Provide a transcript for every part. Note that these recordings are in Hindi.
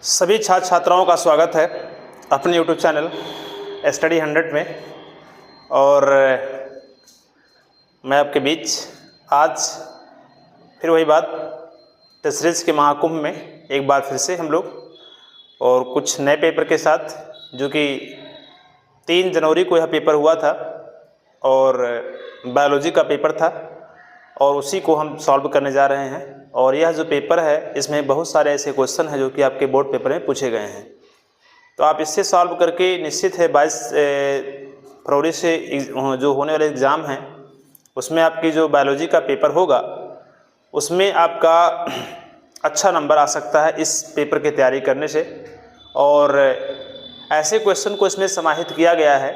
सभी छात्र छात्राओं का स्वागत है अपने यूट्यूब चैनल स्टडी 100 में। और मैं आपके बीच आज फिर वही बात टेस्ट सीरीज के महाकुंभ में एक बार फिर से हम लोग और कुछ नए पेपर के साथ, जो कि 3 जनवरी को यह पेपर हुआ था और बायोलॉजी का पेपर था और उसी को हम सॉल्व करने जा रहे हैं। और यह जो पेपर है इसमें बहुत सारे ऐसे क्वेश्चन हैं जो कि आपके बोर्ड पेपर में पूछे गए हैं, तो आप इससे सॉल्व करके निश्चित है 22 फरवरी से जो होने वाले एग्ज़ाम हैं उसमें आपकी जो बायोलॉजी का पेपर होगा उसमें आपका अच्छा नंबर आ सकता है इस पेपर की तैयारी करने से। और ऐसे क्वेश्चन को इसमें समाहित किया गया है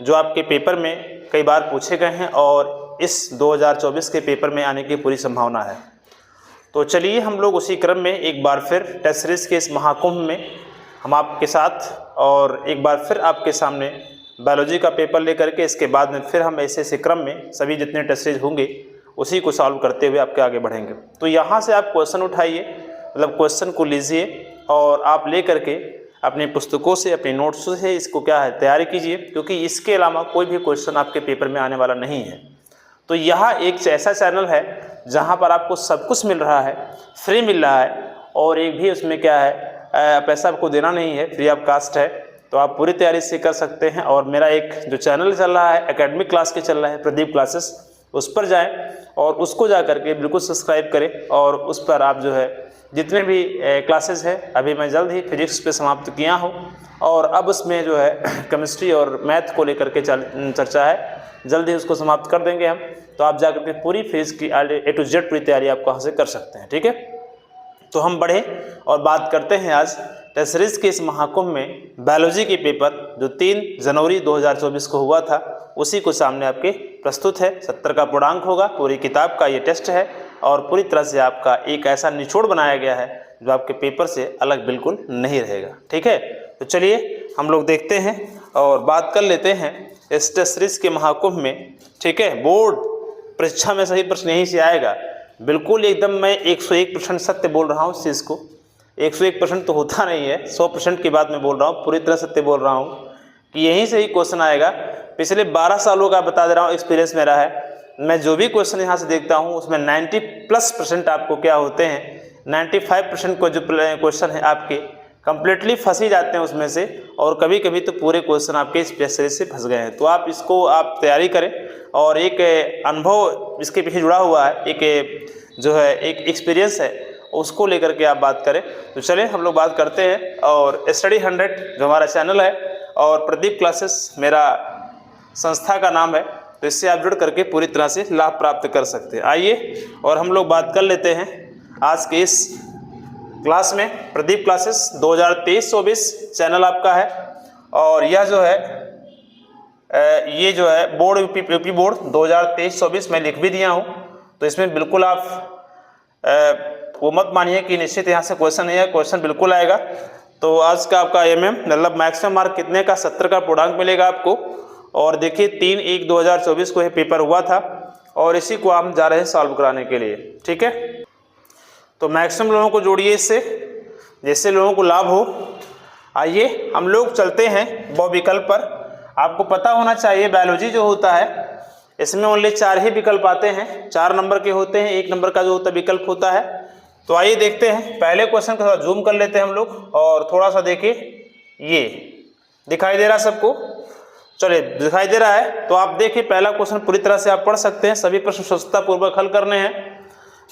जो आपके पेपर में कई बार पूछे गए हैं और इस 2024 के पेपर में आने की पूरी संभावना है। तो चलिए हम लोग उसी क्रम में एक बार फिर टेस्ट सीरीज के इस महाकुंभ में हम आपके साथ और एक बार फिर आपके सामने बायोलॉजी का पेपर लेकर के इसके बाद में फिर हम ऐसे क्रम में सभी जितने टेस्ट सीरीज होंगे उसी को सॉल्व करते हुए आपके आगे बढ़ेंगे। तो यहाँ से आप क्वेश्चन उठाइए, मतलब क्वेश्चन को लीजिए और आप ले करके अपनी पुस्तकों से अपने नोट्स से इसको क्या है तैयारी कीजिए, क्योंकि इसके अलावा कोई भी क्वेश्चन आपके पेपर में आने वाला नहीं है। तो यह एक ऐसा चैनल है जहां पर आपको सब कुछ मिल रहा है, फ्री मिल रहा है और एक भी उसमें क्या है पैसा आपको देना नहीं है, फ्री ऑफ कास्ट है। तो आप पूरी तैयारी से कर सकते हैं। और मेरा एक जो चैनल चल रहा है एकेडमिक क्लास के चल रहा है प्रदीप क्लासेस, उस पर जाएं और उसको जा करके बिल्कुल सब्सक्राइब करें और उस पर आप जो है जितने भी क्लासेस है अभी मैं जल्द ही फिजिक्स पे समाप्त किया हूँ और अब उसमें जो है केमिस्ट्री और मैथ को लेकर के चर्चा है, जल्द ही उसको समाप्त कर देंगे हम। तो आप जाकर के पूरी फिजिक्स की A to Z पूरी तैयारी आप वहाँ से कर सकते हैं, ठीक है। तो हम बढ़े और बात करते हैं आज टेस्ट सीरीज के इस महाकुंभ में बायोलॉजी के पेपर जो 3 जनवरी 2024 को हुआ था उसी को सामने आपके प्रस्तुत है। 70 का पूर्णांक होगा, पूरी किताब का ये टेस्ट है और पूरी तरह से आपका एक ऐसा निचोड़ बनाया गया है जो आपके पेपर से अलग बिल्कुल नहीं रहेगा, ठीक है। तो चलिए हम लोग देखते हैं और बात कर लेते हैं इस टेस्ट सीरीज के महाकुंभ में, ठीक है। बोर्ड परीक्षा में सही प्रश्न यहीं से आएगा, बिल्कुल एकदम मैं 101% सत्य बोल रहा हूँ। इस चीज़ को 101% तो होता नहीं है, 100% की बात मैं बोल रहा हूँ, पूरी तरह सत्य बोल रहा हूँ कि यहीं से ही क्वेश्चन आएगा। पिछले 12 सालों का बता दे रहा हूँ, एक्सपीरियंस मेरा है। मैं जो भी क्वेश्चन यहाँ से देखता हूँ उसमें 90+% आपको क्या होते हैं, 95% को जो क्वेश्चन है आपके कंप्लीटली फंस ही जाते हैं उसमें से, और कभी कभी तो पूरे क्वेश्चन आपके इस टेस्ट सीरीज से फंस गए हैं। तो आप इसको आप तैयारी करें और एक अनुभव इसके पीछे जुड़ा हुआ है, एक जो है एक एक्सपीरियंस है, उसको लेकर के आप बात करें। तो चलिए हम लोग बात करते हैं। और स्टडी 100 जो हमारा चैनल है और प्रदीप क्लासेस मेरा संस्था का नाम है, तो इससे आप जुड़ करके पूरी तरह से लाभ प्राप्त कर सकते हैं। आइए और हम लोग बात कर लेते हैं आज के इस क्लास में। प्रदीप क्लासेस 2023-24 चैनल आपका है और यह जो है ये जो है बोर्ड यूपी बोर्ड 2023-24 मैं लिख भी दिया हूँ। तो इसमें बिल्कुल आप वो मत मानिए कि निश्चित यहाँ से क्वेश्चन नहीं है, क्वेश्चन बिल्कुल आएगा। तो आज का आपका मतलब मैक्सिमम मार्क कितने का 70 का पूर्णांक मिलेगा आपको। और देखिए 3/1/2024 को यह पेपर हुआ था और इसी को हम जा रहे हैं सॉल्व कराने के लिए, ठीक है। तो मैक्सिमम लोगों को जोड़िए इससे, जैसे लोगों को लाभ हो। आइए हम लोग चलते हैं बहुविकल्प पर। आपको पता होना चाहिए बायोलॉजी जो होता है इसमें ओनली 4 ही विकल्प आते हैं, 4 नंबर के होते हैं, 1 नंबर का जो होता है विकल्प होता है। तो आइए देखते हैं पहले क्वेश्चन को थोड़ा जूम कर लेते हैं हम लोग और थोड़ा सा देखिए, ये दिखाई दे रहा है सबको, चलिए दिखाई दे रहा है। तो आप देखिए पहला क्वेश्चन पूरी तरह से आप पढ़ सकते हैं, सभी प्रश्न स्वच्छता पूर्वक हल करने हैं।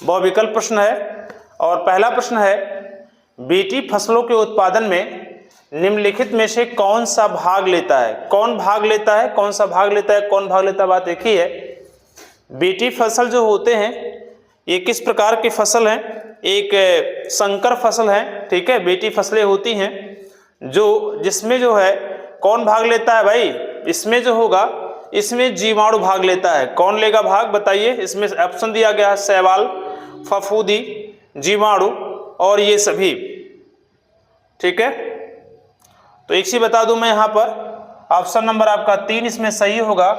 बहुविकल्प प्रश्न है और पहला प्रश्न है बीटी फसलों के उत्पादन में निम्नलिखित में से कौन सा भाग लेता है। कौन भाग लेता है, कौन सा भाग लेता है, कौन भाग लेता है, बात एक ही है। बीटी फसल जो होते हैं ये किस प्रकार की फसल हैं, एक संकर फसल है, ठीक है। बीटी फसलें होती हैं जो जिसमें जो है कौन भाग लेता है भाई, इसमें जो होगा इसमें जीवाणु भाग लेता है। कौन लेगा भाग बताइए, इसमें ऑप्शन दिया गया है शैवाल, फफूंदी, जीवाणु और ये सभी, ठीक है। तो एक चीज बता दूं मैं यहाँ पर, ऑप्शन नंबर आपका 3 इसमें सही होगा,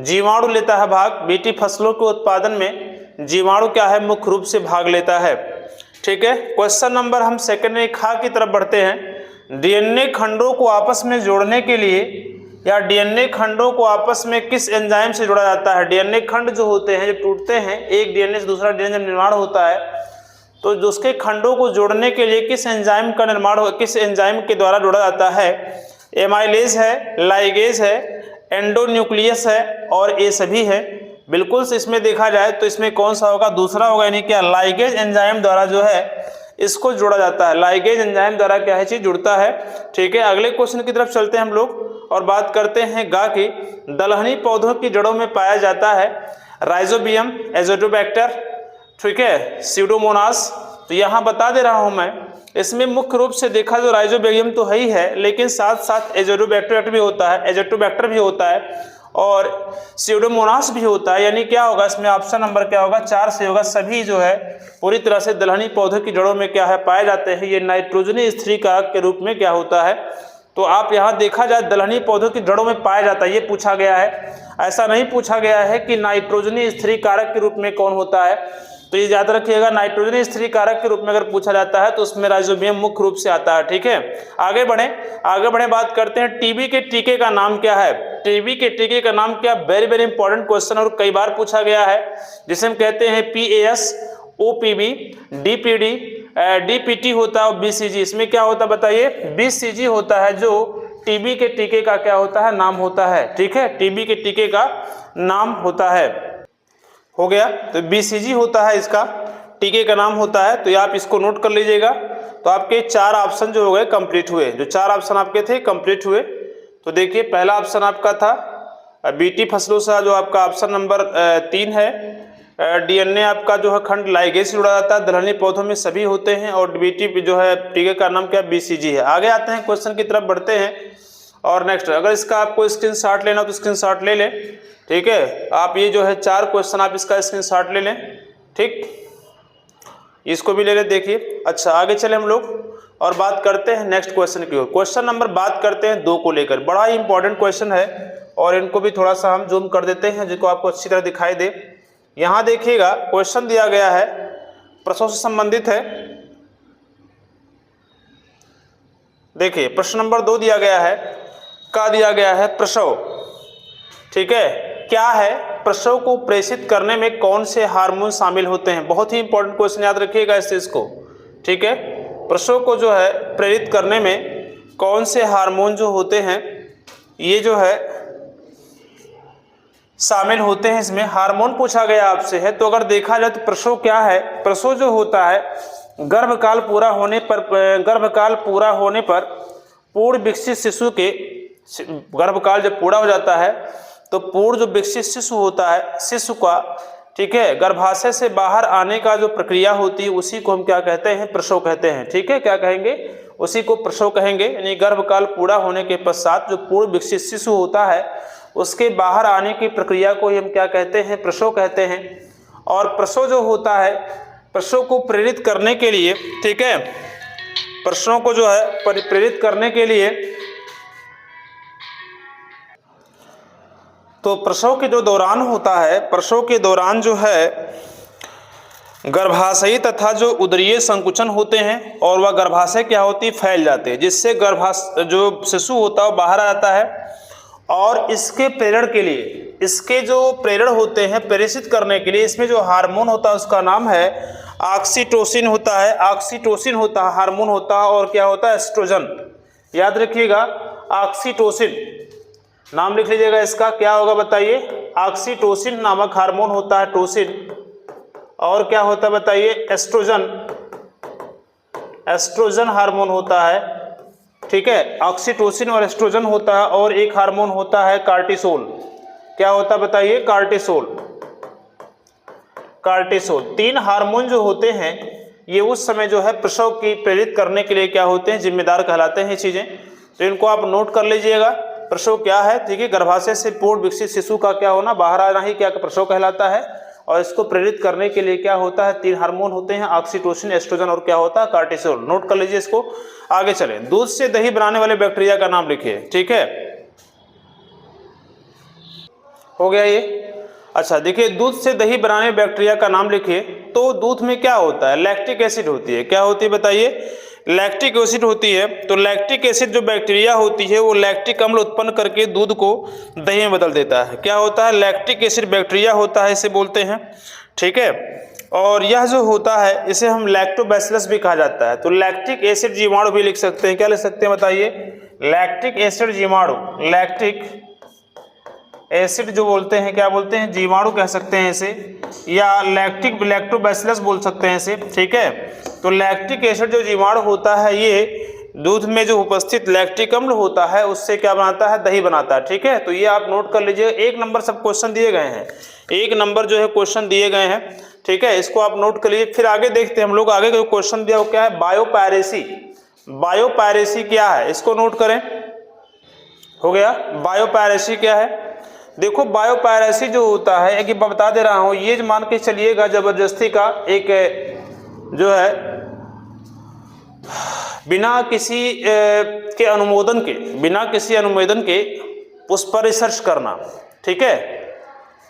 जीवाणु लेता है भाग। बीटी फसलों के उत्पादन में जीवाणु क्या है मुख्य रूप से भाग लेता है। ठीक है। क्वेश्चन नंबर हम सेकंड में खा की तरफ बढ़ते हैं। डीएनए खंडों को आपस में जोड़ने के लिए या डीएनए खंडों को आपस में किस एंजाइम से जोड़ा जाता है। डीएनए खंड जो होते हैं, जब टूटते हैं, एक डीएनए से दूसरा डीएनए जब निर्माण होता है, तो जो उसके खंडों को जोड़ने के लिए किस एंजाइम का निर्माण हो, किस एंजाइम के द्वारा जोड़ा जाता है। एमाइलेज है, लाइगेज है, एंडोन्यूक्लियस है और ये सभी है। बिल्कुल से इसमें देखा जाए तो इसमें कौन सा होगा, दूसरा होगा, यानी क्या लाइगेज एंजाइम द्वारा जो है इसको जोड़ा जाता है। लाइगेज एंजाइम द्वारा क्या है चीज जुड़ता है। ठीक है, अगले क्वेश्चन की तरफ चलते हैं हम लोग और बात करते हैं गा की दलहनी पौधों की जड़ों में पाया जाता है राइजोबियम, एजोटोबैक्टर, ठीक है, स्यूडोमोनास। तो यहाँ बता दे रहा हूँ मैं, इसमें मुख्य रूप से देखा जो राइजोबियम तो है ही है, लेकिन साथ साथ एजोटोबैक्टर भी होता है, एजोटोबैक्टर भी होता है और स्यूडोमोनास भी होता है। यानी क्या होगा इसमें, ऑप्शन नंबर क्या होगा, 4 से होगा। सभी जो है पूरी तरह से दलहनी पौधों की जड़ों में क्या है पाए जाते हैं। ये नाइट्रोजनी स्थिरीकारक के रूप में क्या होता है। तो आप यहाँ देखा जाए दलहनी पौधों की जड़ों में पाया जाता है, ये पूछा गया है। ऐसा नहीं पूछा गया है कि नाइट्रोजनी स्थिरीकारक के रूप में कौन होता है। तो ये याद रखिएगा, नाइट्रोजनी स्थिरीकारक के रूप में अगर पूछा जाता है तो उसमें राइजोबियम मुख्य रूप से आता है। ठीक है, आगे बढ़े बात करते हैं टीबी के टीके का नाम क्या है। टीबी के टीके का नाम क्या, वेरी वेरी इंपॉर्टेंट क्वेश्चन और कई बार पूछा गया है, जिसे हम कहते हैं PAS, OPB, DPD, DPT होता है और BCG। इसमें क्या होता है बताइए, BCG होता है जो टीबी के टीके का क्या होता है, नाम होता है। ठीक है, टीबी के टीके का नाम होता है, हो गया। तो BCG होता है, इसका टीके का नाम होता है। तो आप इसको नोट कर लीजिएगा। तो आपके 4 ऑप्शन जो हो गए कंप्लीट हुए, जो 4 ऑप्शन आपके थे कंप्लीट हुए। तो देखिए पहला ऑप्शन आपका था BT फसलों से, जो आपका ऑप्शन नंबर 3 है। DNA आपका जो है खंड लाइगेज से जुड़ा जाता है, दलहनी पौधों में सभी होते हैं और BT जो है टीके का नाम क्या, BCG है। आगे आते हैं, क्वेश्चन की तरफ बढ़ते हैं और नेक्स्ट, अगर इसका आपको स्क्रीनशॉट लेना तो स्क्रीनशॉट ले लें। ठीक है, आप ये जो है 4 क्वेश्चन आप इसका स्क्रीनशॉट ले लें। ठीक, इसको भी ले लें, देखिए। अच्छा, आगे चले हम लोग और बात करते हैं नेक्स्ट क्वेश्चन की ओर। क्वेश्चन नंबर बात करते हैं 2 को लेकर, बड़ा ही इंपॉर्टेंट क्वेश्चन है और इनको भी थोड़ा सा हम जूम कर देते हैं जिसको आपको अच्छी तरह दिखाई दे। यहाँ देखिएगा क्वेश्चन दिया गया है, प्रसव से संबंधित है। देखिए प्रश्न नंबर 2 दिया गया है, का दिया गया है प्रसव। ठीक है, क्या है, प्रसव को प्रेषित करने में कौन से हार्मोन शामिल होते हैं। बहुत ही इंपॉर्टेंट क्वेश्चन, याद रखिएगा इस चीज को। ठीक है, प्रसव को जो है प्रेरित करने में कौन से हार्मोन जो होते हैं, ये जो है शामिल होते हैं। इसमें हार्मोन पूछा गया आपसे है। तो अगर देखा जाए तो प्रसव क्या है, प्रसव जो होता है गर्भकाल पूरा होने पर पूर्ण विकसित शिशु के, गर्भकाल जब पूरा हो जाता है तो पूर्ण जो विकसित शिशु होता है, शिशु का, ठीक है, गर्भाशय से बाहर आने का जो प्रक्रिया होती है उसी को हम क्या कहते हैं, प्रसव कहते हैं। ठीक है, क्या कहेंगे, उसी को प्रसव कहेंगे। यानी गर्भकाल पूरा होने के पश्चात जो पूर्ण विकसित शिशु होता है उसके बाहर आने की प्रक्रिया को हम क्या कहते हैं, प्रसव कहते हैं। और प्रसव जो होता है, प्रसव को प्रेरित करने के लिए, ठीक है, प्रसव को जो है प्रेरित करने के लिए, तो प्रसव के जो दौरान होता है, प्रसव के दौरान जो है गर्भाशयी तथा जो उदरीय संकुचन होते हैं और वह गर्भाशय क्या होती है, फैल जाते हैं, जिससे जो शिशु होता है वो बाहर आ जाता है। और इसके प्रेरण के लिए, इसके जो प्रेरण होते हैं प्रेषित करने के लिए, इसमें जो हार्मोन होता है उसका नाम है ऑक्सीटोसिन होता है। ऑक्सीटोसिन होता है, हार्मोन होता है। और क्या होता है, एस्ट्रोजन। याद रखिएगा, ऑक्सीटोसिन नाम लिख लीजिएगा इसका, क्या होगा बताइए, ऑक्सीटोसिन नामक हार्मोन होता है, टोसिन। और क्या होता है बताइए, एस्ट्रोजन, एस्ट्रोजन हार्मोन होता है। ठीक है, ऑक्सीटोसिन और एस्ट्रोजन होता है। और एक हार्मोन होता है कार्टिसोल। क्या होता है बताइए, कार्टिसोल। कार्टिसोल 3 हार्मोन जो होते हैं ये उस समय जो है प्रसव की प्रेरित करने के लिए क्या होते हैं, जिम्मेदार कहलाते हैं ये चीजें। तो इनको आप नोट कर लीजिएगा। प्रसव क्या है, ठीक है, गर्भाशय से पूर्ण विकसित शिशु का क्या होना, बाहर आना ही क्या प्रसव कहलाता है। और इसको प्रेरित करने के लिए क्या होता है, 3 हार्मोन होते हैं, ऑक्सीटोसिन, एस्ट्रोजन और क्या होता है, कार्टिसोल। नोट कर लीजिए इसको। आगे चले, दूध से दही बनाने वाले बैक्टीरिया का नाम लिखिए। ठीक है, हो गया ये। अच्छा देखिए, दूध से दही बनाने बैक्टीरिया का नाम लिखिए। तो दूध में क्या होता है? लैक्टिक एसिड होती है। क्या होती है बताइए? लैक्टिक एसिड होती है। तो लैक्टिक एसिड जो बैक्टीरिया होती है वो लैक्टिक अम्ल उत्पन्न करके दूध को दही में बदल देता है। क्या होता है? लैक्टिक एसिड बैक्टीरिया होता है, इसे बोलते हैं। ठीक है, और यह जो होता है इसे हम लैक्टोबैसिलस भी कहा जाता है। तो लैक्टिक एसिड जीवाणु भी लिख सकते हैं। क्या लिख सकते हैं बताइए? लैक्टिक एसिड जीवाणु, लैक्टिक एसिड जो बोलते हैं, क्या बोलते हैं? जीवाणु कह सकते हैं इसे, या लैक्टोबैसिलस बोल सकते हैं इसे। ठीक है, तो लैक्टिक एसिड जो जीवाणु होता है ये दूध में जो उपस्थित लैक्टिक अम्ल होता है उससे क्या बनाता है? दही बनाता है। ठीक है, तो ये आप नोट कर लीजिए। 1 नंबर सब क्वेश्चन दिए गए हैं, 1 नंबर जो है क्वेश्चन दिए गए हैं। ठीक है, इसको आप नोट कर लीजिए। फिर आगे देखते हैं हम लोग। आगे जो क्वेश्चन दिया वो क्या है? बायोपायरेसी। बायोपायरेसी क्या है इसको नोट करें। हो गया, बायोपायरेसी क्या है? देखो, बायोपायरेसी जो होता है कि मैं बता दे रहा हूं, ये मान के चलिएगा जबरदस्ती का एक जो है बिना किसी के अनुमोदन के, बिना किसी अनुमोदन के उस पर रिसर्च करना। ठीक है,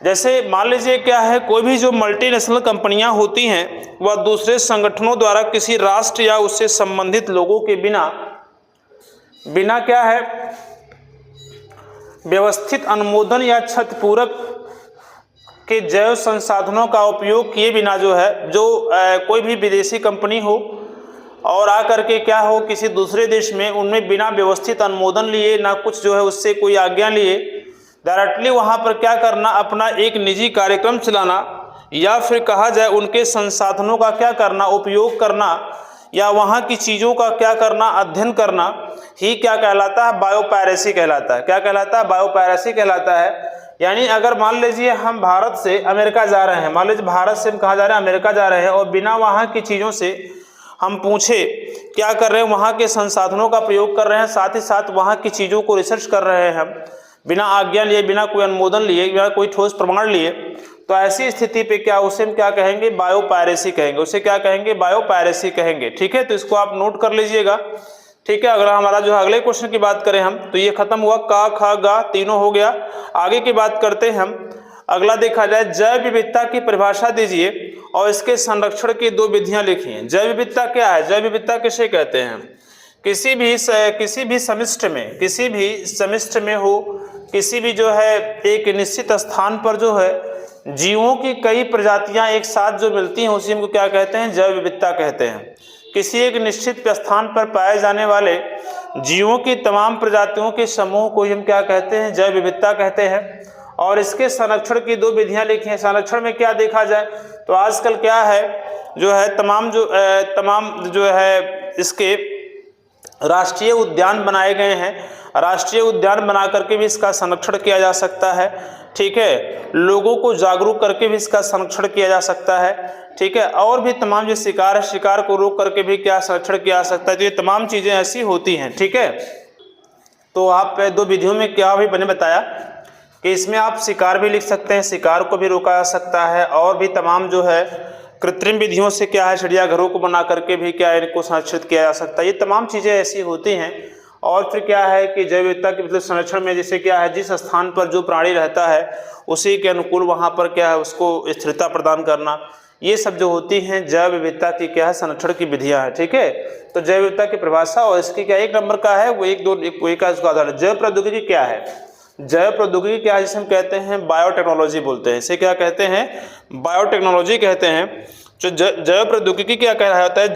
जैसे मान लीजिए क्या है, कोई भी जो मल्टीनेशनल कंपनियां होती हैं वह दूसरे संगठनों द्वारा किसी राष्ट्र या उससे संबंधित लोगों के बिना क्या है, व्यवस्थित अनुमोदन या क्षतिपूरक के जैव संसाधनों का उपयोग किए बिना जो है, जो कोई भी विदेशी कंपनी हो और आकर के क्या हो किसी दूसरे देश में, उनमें बिना व्यवस्थित अनुमोदन लिए, ना कुछ जो है उससे कोई आज्ञा लिए, डायरेक्टली वहां पर क्या करना, अपना एक निजी कार्यक्रम चलाना, या फिर कहा जाए उनके संसाधनों का क्या करना, उपयोग करना, या वहाँ की चीज़ों का क्या करना, अध्ययन करना ही क्या कहलाता है? बायोपायरेसी कहलाता है। क्या कहलाता है? बायोपायरेसी कहलाता है। यानी अगर मान लीजिए हम भारत से अमेरिका जा रहे हैं, मान लीजिए भारत से हम कहाँ जा रहे हैं? अमेरिका जा रहे हैं, और बिना वहाँ की चीज़ों से हम पूछे क्या कर रहे हैं, वहाँ के संसाधनों का प्रयोग कर रहे हैं, साथ ही साथ वहाँ की चीज़ों को रिसर्च कर रहे हैं हम, बिना आज्ञा लिए, बिना कोई अनुमोदन लिए, बिना कोई ठोस प्रमाण लिए, तो ऐसी स्थिति पे क्या, उसे हम क्या कहेंगे? बायोपायरेसी कहेंगे। उसे क्या कहेंगे? बायोपायरेसी कहेंगे। ठीक है, तो इसको आप नोट कर लीजिएगा। ठीक है, अगर हमारा जो अगले क्वेश्चन की बात करें हम, तो ये खत्म हुआ, का, खा, गा तीनों हो गया। आगे की बात करते हैं हम। अगला देखा जाए, जैव विविधता की परिभाषा दीजिए और इसके संरक्षण की 2 विधियां लिखिए। जैव विविधता क्या है? जैव विविधता किसे कहते हैं? किसी भी समिष्ट में हो, किसी भी जो है एक निश्चित स्थान पर जो है जीवों की कई प्रजातियां एक साथ जो मिलती हैं उसी को क्या कहते हैं? जैव विविधता कहते हैं। किसी एक निश्चित स्थान पर पाए जाने वाले जीवों की तमाम प्रजातियों के समूह को हम क्या कहते हैं? जैव विविधता कहते हैं। और इसके संरक्षण की 2 विधियां लिखी हैं। संरक्षण में क्या देखा जाए, तो आजकल क्या है जो है तमाम जो है इसके राष्ट्रीय उद्यान बनाए गए हैं। राष्ट्रीय उद्यान बना करके भी इसका संरक्षण किया जा सकता है। ठीक है, लोगों को जागरूक करके भी इसका संरक्षण किया जा सकता है। ठीक है, और भी तमाम जो शिकार है, शिकार को रोक करके भी क्या संरक्षण किया जा सकता है। तो ये तमाम चीज़ें ऐसी होती हैं। ठीक है, तो आप 2 विधियों में क्या भी मैंने बताया कि इसमें आप शिकार भी लिख सकते हैं, शिकार को भी रोका जा सकता है, और भी तमाम जो है कृत्रिम विधियों से क्या है चिड़ियाघरों को बना करके भी क्या है इनको संरक्षित किया जा सकता है। ये तमाम चीज़ें ऐसी होती हैं। और फिर क्या है कि जैव विविधता के मतलब संरक्षण में जैसे क्या है, जिस स्थान पर जो प्राणी रहता है उसी के अनुकूल वहाँ पर क्या है उसको स्थिरता प्रदान करना, ये सब जो होती हैं जैव विविधता की क्या है संरक्षण की विधियाँ हैं। ठीक है, तो जैव विविधता की परिभाषा और इसकी क्या 1 नंबर का है वो 1, 2 एक का इसका आधार। जैव प्रौद्योगिकी क्या है? जैव प्रौद्योगिकी क्या है? जिसे हम कहते हैं बायोटेक्नोलॉजी बोलते हैं। इसे क्या कहते हैं? बायोटेक्नोलॉजी कहते हैं। जो जैव प्रौद्योगिकी क्या कहलाता है?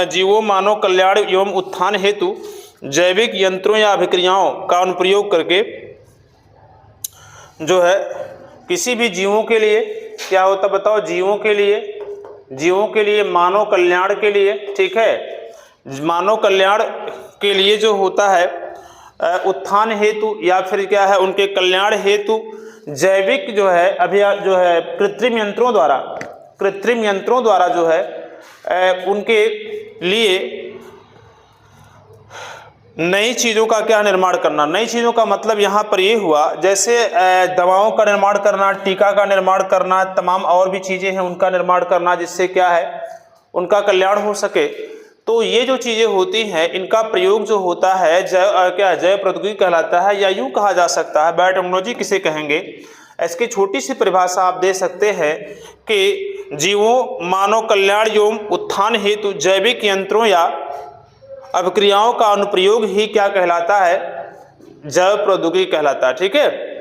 जीवों मानव कल्याण एवं उत्थान हेतु जैविक यंत्रों या अभिक्रियाओं का अनुप्रयोग करके जो है किसी भी जीवों के लिए क्या होता बताओ? जीवों के लिए मानव कल्याण के लिए, ठीक है, मानव कल्याण के लिए जो होता है उत्थान हेतु या फिर क्या है उनके कल्याण हेतु जैविक जो है अभियान जो है कृत्रिम यंत्रों द्वारा जो है उनके लिए नई चीज़ों का क्या निर्माण करना। नई चीज़ों का मतलब यहाँ पर ये हुआ जैसे दवाओं का निर्माण करना, टीका का निर्माण करना, तमाम और भी चीज़ें हैं उनका निर्माण करना जिससे क्या है उनका कल्याण हो सके। तो ये जो चीज़ें होती हैं इनका प्रयोग जो होता है जैव प्रौद्योगिकी कहलाता है, या यूँ कहा जा सकता है बायोटेक्नोलॉजी किसे कहेंगे? इसकी छोटी सी परिभाषा आप दे सकते हैं कि जीवों, मानव कल्याण एवं उत्थान हेतु जैविक यंत्रों या अभिक्रियाओं का अनुप्रयोग ही क्या कहलाता है, जैव प्रौद्योगिकी कहलाता है। ठीक है,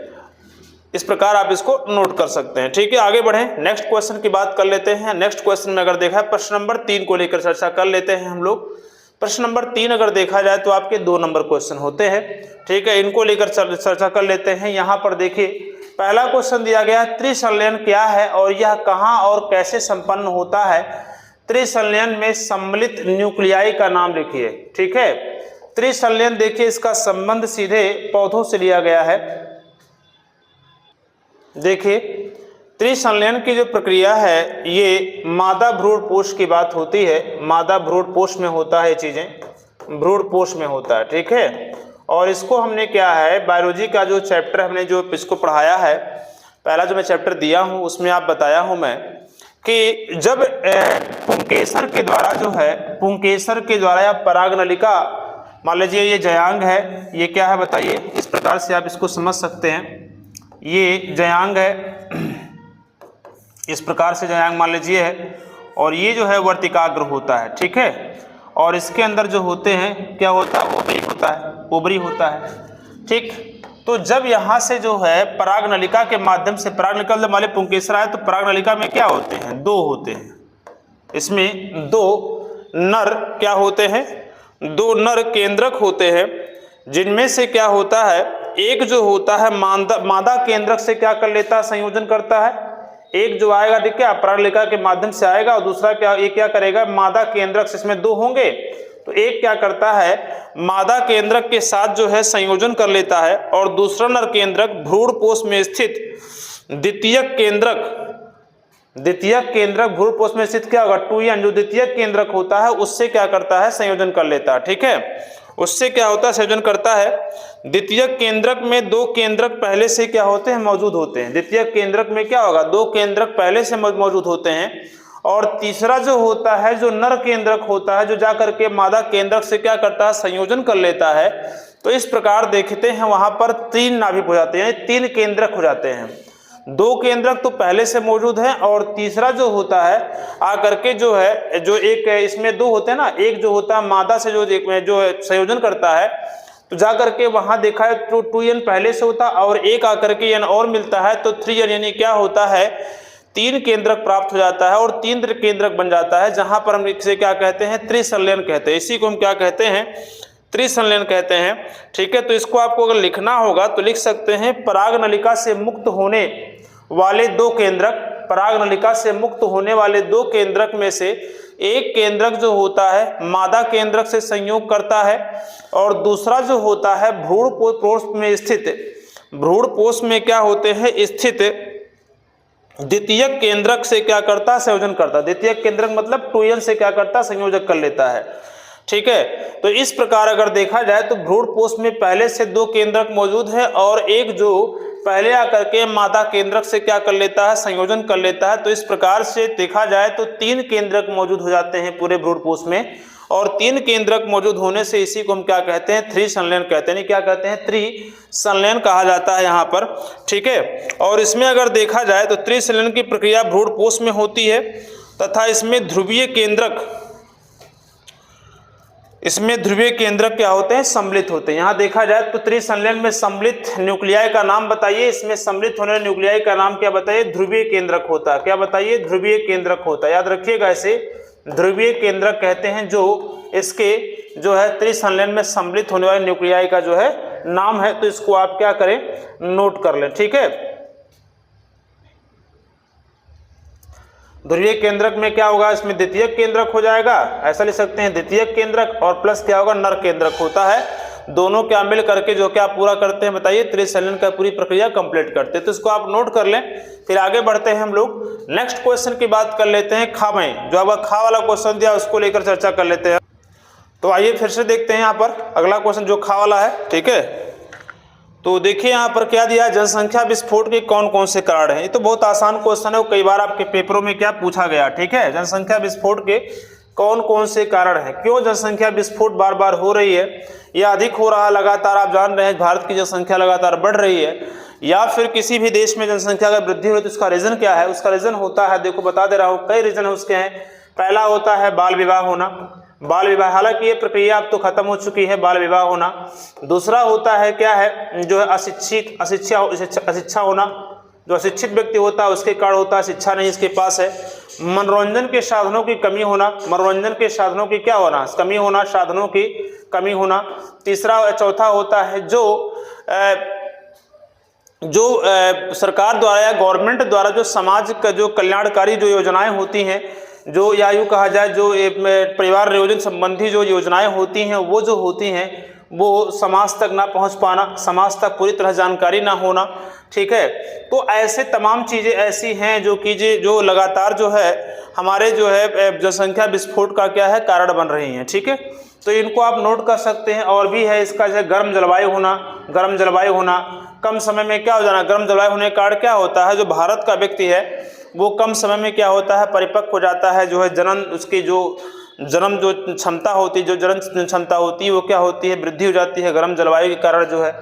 इस प्रकार आप इसको नोट कर सकते हैं। ठीक है, आगे बढ़ें, नेक्स्ट क्वेश्चन की बात कर लेते हैं। नेक्स्ट क्वेश्चन में अगर देखा है प्रश्न नंबर 3 को लेकर चर्चा कर लेते हैं हम लोग। प्रश्न नंबर 3 अगर देखा जाए तो आपके 2 नंबर क्वेश्चन होते हैं। ठीक है, इनको लेकर चर्चा कर लेते हैं। यहाँ पर देखिए पहला क्वेश्चन दिया गया है, त्रिसंलयन क्या है और यह कहाँ और कैसे संपन्न होता है। त्रिसंलयन में सम्मिलित न्यूक्लियाई का नाम लिखिए। ठीक है, त्रिसंलयन देखिए इसका संबंध सीधे पौधों से लिया गया है। देखिए त्रिसंलयन की जो प्रक्रिया है ये मादा भ्रूणपोष की बात होती है। मादा भ्रूणपोष में होता है, चीजें भ्रूणपोष में होता है। ठीक है, और इसको हमने क्या है, बायोलॉजी का जो चैप्टर हमने जो इसको पढ़ाया है, पहला जो मैं चैप्टर दिया हूं उसमें आप बताया हूं मैं कि जब पुंकेसर के द्वारा जो है, पुंकेसर के द्वारा या परागनलिका, मान लीजिए ये जयांग है, ये क्या है बताइए, इस प्रकार से आप इसको समझ सकते हैं। ये जयांग है, इस प्रकार से जयांग मान लीजिए है, और ये जो है वर्तिकाग्र होता है। ठीक है, और इसके अंदर जो होते हैं क्या होता है, ओवरी होता है, ओवरी होता है। ठीक, तो जब यहाँ से जो है परागनलिका के माध्यम से, परागनलिका जब हमारे पुंकेसर आए तो परागनलिका में क्या होते हैं, 2 होते हैं। इसमें 2 नर क्या होते हैं, 2 नर केंद्रक होते हैं, जिनमें से क्या होता है, एक जो होता है मादा केंद्रक से क्या कर लेता है, संयोजन करता है। एक जो आएगा देखिए परागनलिका के माध्यम से आएगा, और दूसरा क्या, एक क्या करेगा, मादा केंद्रक से, इसमें 2 होंगे तो एक क्या करता है, मादा केंद्रक के साथ जो है संयोजन कर लेता है, और दूसरा नर केंद्रक भ्रूणपोष में स्थित द्वितीयक केंद्रक भ्रूणपोष में स्थित क्या होगा, 2n जो द्वितीयक केंद्रक होता है उससे क्या करता है, संयोजन कर लेता है। ठीक है, उससे क्या होता है, संयोजन करता है। द्वितीयक केंद्रक में 2 केंद्रक पहले से क्या होते हैं, मौजूद होते हैं। द्वितीयक केंद्रक में क्या होगा, 2 केंद्रक पहले से मौजूद होते हैं, और तीसरा जो होता है, जो नर केंद्रक होता है, जो जाकर के मादा केंद्रक से क्या करता है, संयोजन कर लेता है। तो इस प्रकार देखते हैं वहां पर 3 नाभिक हो जाते हैं, 3 केंद्रक हो जाते हैं। 2 केंद्रक तो पहले से मौजूद है, और तीसरा जो होता है आकर के जो है, जो एक इसमें 2 होते हैं ना, एक जो होता है मादा से जो संयोजन करता है, तो जाकर के वहां देखा है तो 2n पहले से होता है, और एक आकर के n और मिलता है तो 3n, यानी क्या होता है, 3 केंद्रक प्राप्त हो जाता है, और 3 केंद्रक बन जाता है, जहां पर हम इसे क्या कहते हैं, त्रिसंलयन कहते हैं। इसी को हम क्या कहते हैं, त्रिसंलयन कहते हैं। ठीक है, तो इसको आपको अगर लिखना होगा तो लिख सकते हैं, परागनलिका से मुक्त होने वाले 2 केंद्रक, परागनलिका से मुक्त होने वाले 2 केंद्रक में से एक केंद्रक जो होता है मादा केंद्रक से संयोग करता है, और दूसरा जो होता है भ्रूणपोष में स्थित, भ्रूणपोष में क्या होते हैं स्थित द्वितीयक केंद्रक से क्या करता है, संयोजन करता है। द्वितीयक केंद्रक मतलब 2n से क्या करता है, संयोजक कर लेता है। ठीक है, तो इस प्रकार अगर देखा जाए तो भ्रूणपोष में पहले से 2 केंद्रक मौजूद है, और एक जो पहले आकर के मादा केंद्रक से क्या कर लेता है, संयोजन कर लेता है। तो इस प्रकार से देखा जाए तो 3 केंद्रक मौजूद हो जाते हैं पूरे भ्रूणपोष में, और 3 केंद्रक मौजूद होने से इसी को हम क्या कहते हैं, त्रिसंलयन कहते हैं। क्या कहते हैं, त्रिसंलयन कहा जाता है यहाँ पर। ठीक है, और इसमें अगर देखा जाए तो त्रिसंलयन की प्रक्रिया भ्रूणपोष में होती है, तथा इसमें ध्रुवीय केंद्रक क्या होते हैं, सम्मिलित होते हैं। यहाँ देखा जाए तो त्रिसंलयन में सम्मिलित न्यूक्लियाई का नाम बताइए। इसमें सम्मिलित होने वाले न्यूक्लियाई का नाम क्या बताइए, ध्रुवीय केंद्रक होता है। क्या बताइए, ध्रुवीय केंद्रक होता है। याद रखिएगा, इसे ध्रुवीय केंद्रक कहते हैं, जो इसके जो है त्रिसंलयन में सम्मिलित होने वाले न्यूक्लियाई का जो है नाम है। तो इसको आप क्या करें, नोट कर लें। ठीक है, ध्रुवीय केंद्रक में क्या होगा, इसमें द्वितीयक केंद्रक हो जाएगा, ऐसा लिख सकते हैं, द्वितीयक केंद्रक, और प्लस क्या होगा, नर केंद्रक होता है। दोनों क्या मिल करके जो क्या पूरा करते हैं बताइए, त्रिसंलयन का पूरी प्रक्रिया कंप्लीट करते हैं। तो इसको आप नोट कर लें। फिर आगे बढ़ते हैं हम लोग, नेक्स्ट क्वेश्चन की बात कर लेते हैं। खा में जो आपका खा वाला क्वेश्चन दिया उसको लेकर चर्चा कर लेते हैं। तो आइए फिर से देखते हैं यहाँ पर अगला क्वेश्चन जो खा वाला है। ठीक है, तो देखिए यहाँ पर क्या दिया, जनसंख्या विस्फोट के कौन कौन से कारण हैं। ये तो बहुत आसान क्वेश्चन है, वो कई बार आपके पेपरों में क्या पूछा गया। ठीक है, जनसंख्या विस्फोट के कौन कौन से कारण हैं, क्यों जनसंख्या विस्फोट बार बार हो रही है या अधिक हो रहा है लगातार। आप जान रहे हैं भारत की जनसंख्या लगातार बढ़ रही है, या फिर किसी भी देश में जनसंख्या अगर वृद्धि हो तो उसका रीजन क्या है? उसका रीजन होता है, देखो बता दे रहा हूँ, कई रीजन है उसके हैं। पहला होता है बाल विवाह होना, बाल विवाह, हालांकि ये प्रक्रिया अब तो खत्म हो चुकी है, बाल विवाह होना। दूसरा होता है क्या है, जो है अशिक्षा होना, जो अशिक्षित व्यक्ति होता है उसके कारण होता है, शिक्षा नहीं इसके पास है। मनोरंजन के साधनों की कमी होना, मनोरंजन के साधनों की क्या होना, कमी होना, साधनों की कमी होना। चौथा होता है जो सरकार द्वारा या गवर्नमेंट द्वारा जो समाज का जो कल्याणकारी जो योजनाएं होती हैं, जो या यूँ कहा जाए जो परिवार नियोजन संबंधी जो योजनाएं होती हैं वो जो होती हैं वो समाज तक ना पहुंच पाना, समाज तक पूरी तरह जानकारी ना होना, ठीक है। तो ऐसे तमाम चीज़ें ऐसी हैं जो लगातार जो है हमारे जो है जनसंख्या विस्फोट का क्या है कारण बन रही हैं, ठीक है। तो इनको आप नोट कर सकते हैं। और भी है इसका, जैसे गर्म जलवायु होना, गर्म जलवायु होना, कम समय में क्या हो जाना, गर्म जलवायु होने का कारण क्या होता है, जो भारत का व्यक्ति है वो कम समय में क्या होता है, परिपक्व हो जाता है, जो है उसकी जो जन्म जो क्षमता होती है, जो जन्म क्षमता होती है वो क्या होती है, वृद्धि हो जाती है गर्म जलवायु के कारण जो है।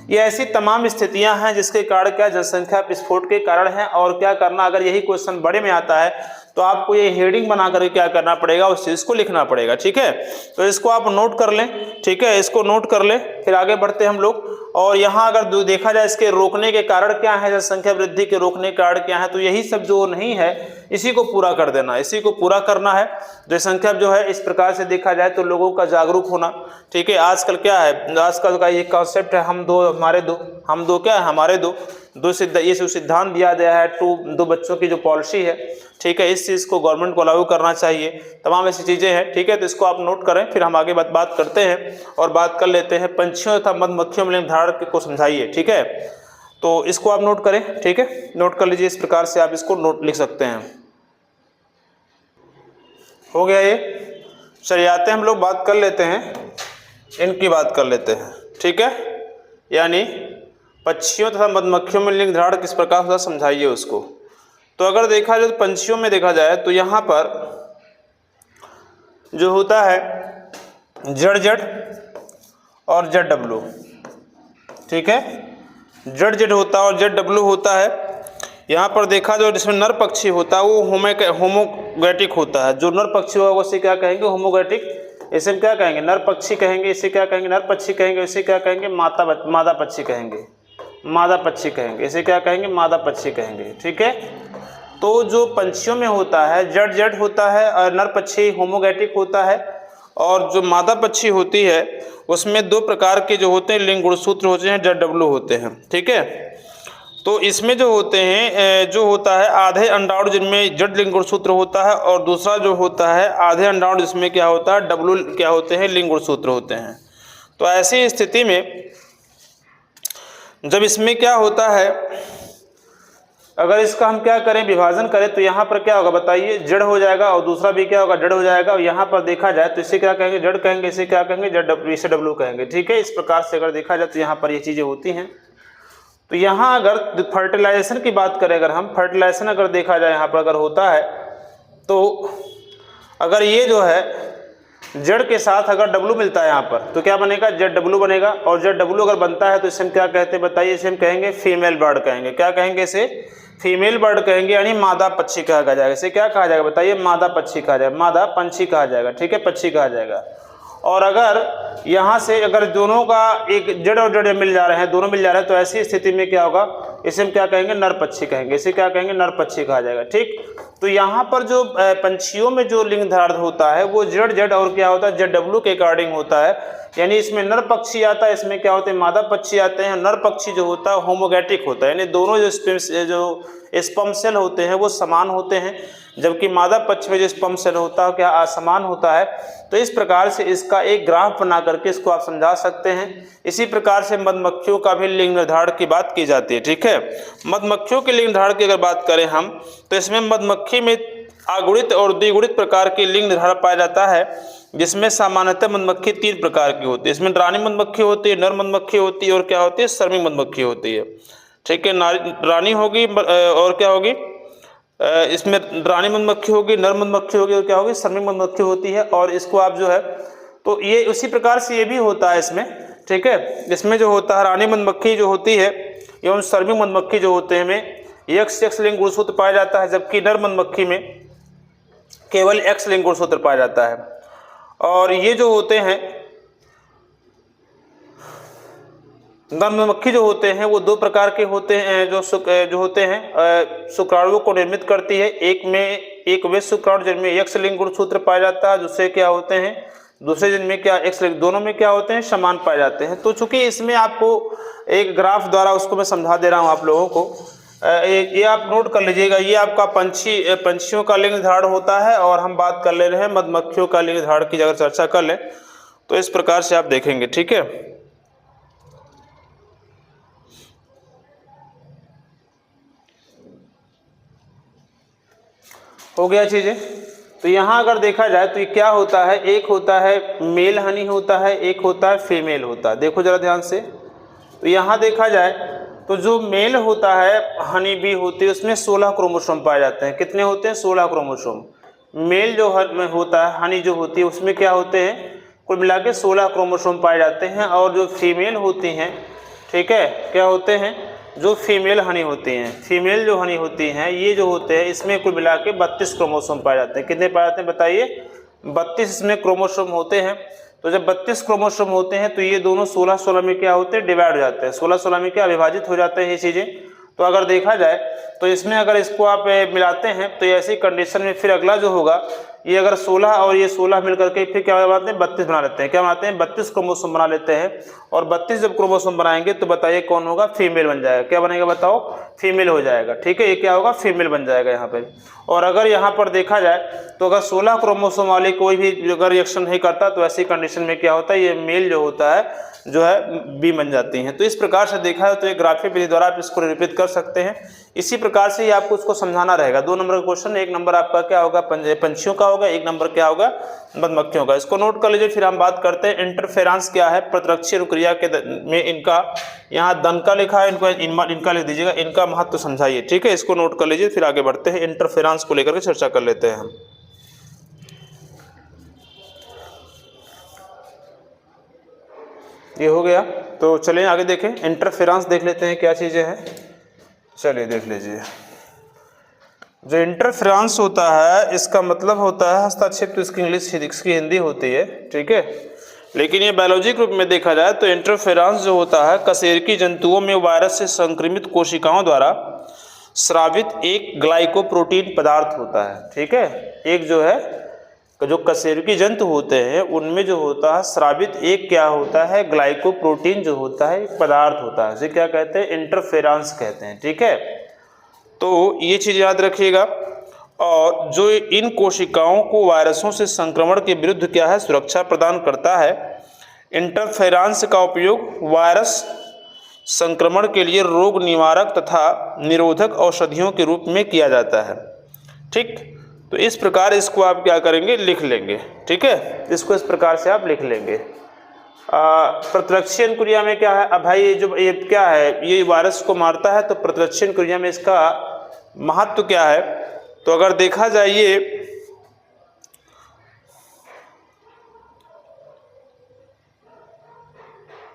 ये ऐसी तमाम स्थितियां हैं जिसके कारण क्या जनसंख्या विस्फोट के कारण है। और क्या करना, अगर यही क्वेश्चन बड़े में आता है तो आपको ये हेडिंग बना करके क्या करना पड़ेगा, उस चीज़ को लिखना पड़ेगा, ठीक है। तो इसको आप नोट कर लें, ठीक है, इसको नोट कर लें, फिर आगे बढ़ते हैं हम लोग। और यहाँ अगर देखा जाए इसके रोकने के कारण क्या है, जनसंख्या वृद्धि के रोकने के कारण क्या है, तो यही सब जो नहीं है इसी को पूरा कर देना, इसी को पूरा करना है। जनसंख्या जो है इस प्रकार से देखा जाए तो लोगों का जागरूक होना, ठीक है। आजकल क्या है, आजकल का ये कॉन्सेप्ट है हम दो हमारे दो, हम दो क्या है हमारे दो, ये जो सिद्धांत दिया गया है दो बच्चों की जो पॉलिसी है, ठीक है, इस चीज़ को गवर्नमेंट को लागू करना चाहिए। तमाम ऐसी चीज़ें हैं, ठीक है। तो इसको आप नोट करें, फिर हम आगे बात करते हैं और बात कर लेते हैं पंछियों तथा मधुमक्खियों में लिंग धारण को समझाइए, ठीक है। तो इसको आप नोट करें, ठीक है, नोट कर लीजिए, इस प्रकार से आप इसको नोट लिख सकते हैं। हो गया ये, चलिए आते हैं हम लोग बात कर लेते हैं, इनकी बात कर लेते हैं, ठीक है। यानी पक्षियों तथा मधुमक्खियों में लिंग धारण किस प्रकार होता समझाइए उसको। तो अगर देखा जाए तो पंछियों में देखा जाए तो यहाँ पर जो होता है जड़ और ZW, ठीक है, जड़ होता है और ZW होता है। यहाँ पर देखा जो जिसमें नर पक्षी होता है वो होमोगैटिक होता है। जो नर पक्षी होगा उसे क्या कहेंगे, होमोगैटिक। इसे क्या कहेंगे, नर पक्षी कहेंगे, इसे क्या कहेंगे, नर पक्षी कहेंगे, इसे क्या कहेंगे, मादा पक्षी कहेंगे, मादा पक्षी कहेंगे, इसे क्या कहेंगे, मादा पक्षी कहेंगे, ठीक है। तो जो पंछियों में होता है जड़ होता है और नर पक्षी होमोगैटिक होता है, और जो मादा पक्षी होती है उसमें दो प्रकार के जो होते हैं लिंग गुणसूत्र होते हैं, ZW होते हैं, ठीक है। तो इसमें जो होते हैं जो होता है आधे अंडाणु जिनमें जड़ लिंग गुणसूत्र होता है, और दूसरा जो होता है आधे अंडाणु जिसमें क्या होता है W क्या होते हैं, लिंग गुणसूत्र होते हैं। तो ऐसी स्थिति में जब इसमें क्या होता है, अगर इसका हम क्या करें, विभाजन करें, तो यहाँ पर क्या होगा बताइए, जड़ हो जाएगा, और दूसरा भी क्या होगा, जड़ हो जाएगा। और यहाँ पर देखा जाए तो इसे क्या कहेंगे, जड़ कहेंगे, इसे क्या कहेंगे, इसे W कहेंगे, ठीक है। इस प्रकार से अगर देखा जाए तो यहाँ पर ये चीज़ें होती हैं। तो यहाँ अगर फर्टिलाइजेशन की बात करें, अगर हम फर्टिलाइजेशन अगर देखा जाए यहाँ पर अगर होता है, तो अगर ये जो है जड़ के साथ अगर W मिलता है यहाँ पर तो क्या बनेगा, ZW बनेगा। और ZW अगर बनता है तो इसे हम क्या कहते हैं बताइए, इसे हम कहेंगे फीमेल बर्ड कहेंगे। क्या कहेंगे, इसे फीमेल बर्ड कहेंगे, यानी मादा पक्षी कहा जाएगा। इसे क्या कहा जाएगा बताइए, मादा पक्षी कहा जाएगा, मादा पंछी कहा जाएगा, ठीक है, पक्षी कहा जाएगा। और अगर यहाँ से अगर दोनों का एक जड़ और जड़ मिल जा रहे हैं, दोनों मिल जा रहे हैं, तो ऐसी स्थिति में क्या होगा, इसे हम क्या कहेंगे, नर पक्षी कहेंगे, इसे क्या कहेंगे, नर पक्षी कहा जाएगा, ठीक। तो यहाँ पर जो पंछियों में जो लिंग धारण होता है वो जड़ और क्या होता है, ZW के अकॉर्डिंग होता है। यानी इसमें नर पक्षी आता है, इसमें क्या होते हैं, मादा पक्षी आते हैं। नर पक्षी जो होता है होमोगैटिक होता है, यानी दोनों जो स्पर्म सेल होते हैं वो समान होते हैं, जबकि मादा पक्ष में जो स्पर्म सेल होता है क्या असमान होता है। तो इस प्रकार से इसका एक ग्राफ बना करके इसको आप समझा सकते हैं। इसी प्रकार से मधुमक्खियों का भी लिंग निर्धारण की बात की जाती है, ठीक है। मधुमक्खियों के लिंग निर्धारण की अगर बात करें हम, तो इसमें मधुमक्खी में अगुणित और द्विगुणित प्रकार के लिंग निर्धारण पाया जाता है, जिसमें सामान्यतः मधुमक्खी 3 प्रकार की होती है। इसमें रानी मधुमक्खी होती है, नर मधुमक्खी होती है, और क्या होती है, श्रमिक मधुमक्खी होती है, ठीक है। रानी होगी और क्या होगी, इसमें रानी मधुमक्खी होगी, नर मधुमक्खी होगी, और क्या होगी, श्रमिक मधुमक्खी होती है। और इसको आप जो है तो ये उसी प्रकार से ये भी होता है इसमें, ठीक है। इसमें जो होता है रानी मधुमक्खी जो होती है एवं श्रमिक मधुमक्खी जो होते हैं में XX लिंग गुणसूत्र पाया जाता है, जबकि नर मधुमक्खी में केवल X लिंग गुणसूत्र पाया जाता है। और ये जो होते हैं नर मधुमक्खी जो होते हैं वो 2 प्रकार के होते हैं, जो होते हैं शुक्राणुओं को निर्मित करती है। एक वे शुक्राणु जिनमें X लिंग गुणसूत्र पाया जाता है, दूसरे क्या होते हैं, दूसरे जिनमें क्या X लिंग, दोनों में क्या होते हैं, समान पाए जाते हैं। तो चूंकि इसमें आपको एक ग्राफ द्वारा उसको मैं समझा दे रहा हूँ आप लोगों को, ये आप नोट कर लीजिएगा। ये आपका पंछियों का लिंग निर्धारण होता है और हम बात कर ले रहे हैं मधुमक्खियों का लिंग निर्धारण की अगर चर्चा कर लें तो इस प्रकार से आप देखेंगे। ठीक है, हो गया चीजें। तो यहाँ अगर देखा जाए तो ये क्या होता है, एक होता है मेल हनी होता है, एक होता है फीमेल होता है। देखो जरा ध्यान से, तो यहाँ देखा जाए तो जो मेल होता है हनी बी होती है उसमें 16 क्रोमोसोम पाए जाते हैं। कितने होते हैं, 16 क्रोमोसोम। मेल जो होता है हनी जो होती है उसमें क्या होते हैं, कुल मिला के 16 क्रोमोसोम पाए जाते हैं। और जो फीमेल होती हैं, ठीक है, क्या होते हैं, जो फीमेल हनी होती हैं, फीमेल जो हनी होती हैं ये जो होते हैं इसमें कुल मिला के 32 क्रोमोसोम पाए जाते हैं। कितने पाए जाते हैं बताइए, 32 इसमें क्रोमोसोम होते हैं। तो जब 32 क्रोमोसोम होते हैं तो ये दोनों 16-16 में क्या होते हैं, डिवाइड हो जाते हैं, 16-16 में क्या विभाजित हो जाते हैं ये चीज़ें। तो अगर देखा जाए तो इसमें अगर इसको आप मिलाते हैं तो ऐसी कंडीशन में फिर अगला जो होगा, ये अगर 16 और ये 16 मिलकर के फिर क्या बनाते हैं, 32 बना लेते हैं। क्या बनाते हैं, 32 क्रोमोसोम बना लेते हैं। और 32 जब क्रोमोसोम बनाएंगे तो बताइए कौन होगा, फीमेल बन जाएगा। क्या बनेगा बताओ, फीमेल हो जाएगा। ठीक है, ये क्या होगा, फीमेल बन जाएगा यहाँ पे। और अगर यहाँ पर देखा जाए तो अगर 16 क्रोमोसोम वाले कोई भी अगर रिएक्शन नहीं करता तो ऐसी कंडीशन में क्या होता है, ये मेल जो होता है जो है बी बन जाती हैं। तो इस प्रकार से देखा है तो एक ग्राफिक विधि द्वारा आप इसको निरूपित कर सकते हैं। इसी प्रकार से ही आपको उसको समझाना रहेगा। 2 नंबर का क्वेश्चन, 1 नंबर आपका क्या होगा, पंछियों का होगा, 1 नंबर क्या होगा, मधुमक्खियों का। इसको नोट कर लीजिए। फिर हम बात करते हैं इंटरफेरेंस क्या है, प्रतिरक्षीय अनुक्रिया के में इनका, यहाँ दनका लिखा है, इनका लिख दीजिएगा, इनका महत्व समझाइए। ठीक है, इसको नोट कर लीजिए, फिर आगे बढ़ते हैं, इंटरफेरेंस को लेकर के चर्चा कर लेते हैं हम। ये हो गया, तो चलिए आगे देखें। इंटरफेरेंस देख लेते हैं क्या चीज़ें हैं, चलिए देख लीजिए। जो इंटरफेरेंस होता है इसका मतलब होता है हस्तक्षेप, तो इसकी इंग्लिश इसकी हिंदी होती है। ठीक है, लेकिन ये बायोलॉजी के रूप में देखा जाए तो इंटरफेरेंस जो होता है कशेरुकी जंतुओं में वायरस से संक्रमित कोशिकाओं द्वारा स्रावित एक ग्लाइकोप्रोटीन पदार्थ होता है। ठीक है, एक जो है जो कशेरुकी जंतु होते हैं उनमें जो होता है स्रावित एक क्या होता है, ग्लाइकोप्रोटीन जो होता है एक पदार्थ होता है, इसे क्या कहते हैं, इंटरफेरेंस कहते हैं। ठीक है, तो ये चीज़ याद रखिएगा। और जो इन कोशिकाओं को वायरसों से संक्रमण के विरुद्ध क्या है, सुरक्षा प्रदान करता है। इंटरफेरेंस का उपयोग वायरस संक्रमण के लिए रोग निवारक तथा निरोधक औषधियों के रूप में किया जाता है। ठीक, तो इस प्रकार इसको आप क्या करेंगे, लिख लेंगे। ठीक है, इसको इस प्रकार से आप लिख लेंगे। प्रतिरक्षीय अनुक्रिया में क्या है, अब भाई ये क्या है, ये वायरस को मारता है, तो प्रतिरक्षीय अनुक्रिया में इसका महत्व क्या है। तो अगर देखा जाए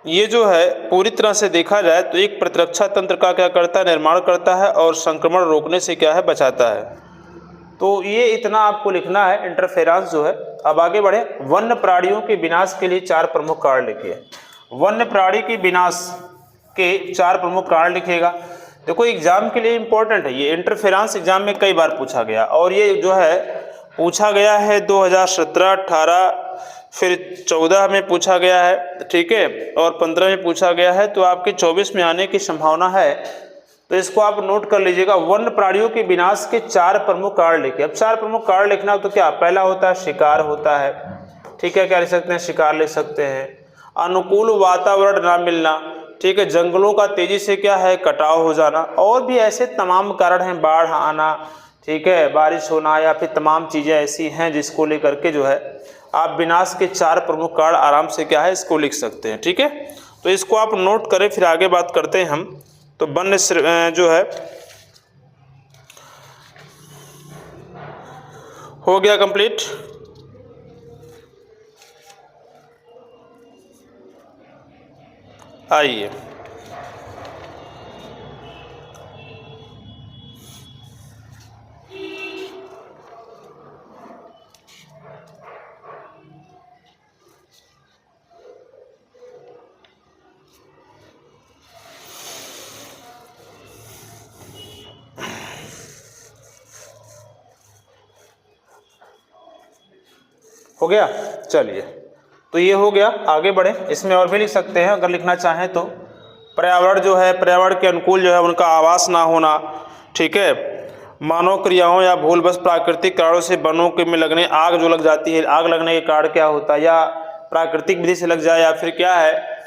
ये जो है पूरी तरह से देखा जाए तो एक प्रतिरक्षा तंत्र का क्या करता है, निर्माण करता है और संक्रमण रोकने से क्या है, बचाता है। तो ये इतना आपको लिखना है इंटरफेरेंस जो है। अब आगे बढ़े, वन्य प्राणियों के विनाश के लिए 4 प्रमुख कारण लिखिए। वन्य प्राणी के विनाश के 4 प्रमुख कारण लिखिएगा। देखो एग्जाम के लिए इंपॉर्टेंट है ये, इंटरफेरेंस एग्जाम में कई बार पूछा गया, और ये जो है पूछा गया है 2017, 18, फिर 14 में पूछा गया है। ठीक है, और 15 में पूछा गया है, तो आपके 24 में आने की संभावना है। तो इसको आप नोट कर लीजिएगा। वन्य प्राणियों के विनाश के 4 प्रमुख कारण लिखिए। अब 4 प्रमुख कारण लिखना तो क्या, पहला होता है शिकार होता है। ठीक है, क्या लिख सकते हैं, शिकार लिख सकते हैं। अनुकूल वातावरण ना मिलना, ठीक है, जंगलों का तेजी से क्या है, कटाव हो जाना, और भी ऐसे तमाम कारण हैं, बाढ़ आना, ठीक है, बारिश होना, या फिर तमाम चीज़ें ऐसी हैं जिसको लेकर के जो है आप विनाश के 4 प्रमुख कारण आराम से क्या है, इसको लिख सकते हैं। ठीक है, तो इसको आप नोट करें, फिर आगे बात करते हैं हम। तो वन्य जो है हो गया कंप्लीट। आइए हो गया। चलिए, तो ये हो गया। आगे बढ़े, इसमें और भी लिख सकते हैं अगर लिखना चाहें तो। पर्यावरण जो है, पर्यावरण के अनुकूल जो है उनका आवास ना होना, ठीक है। मानव क्रियाओं या भूलवश प्राकृतिक कारणों से वनों के में लगने आग जो लग जाती है, आग लगने के कारण क्या होता है, या प्राकृतिक विधि से लग जाए या फिर क्या है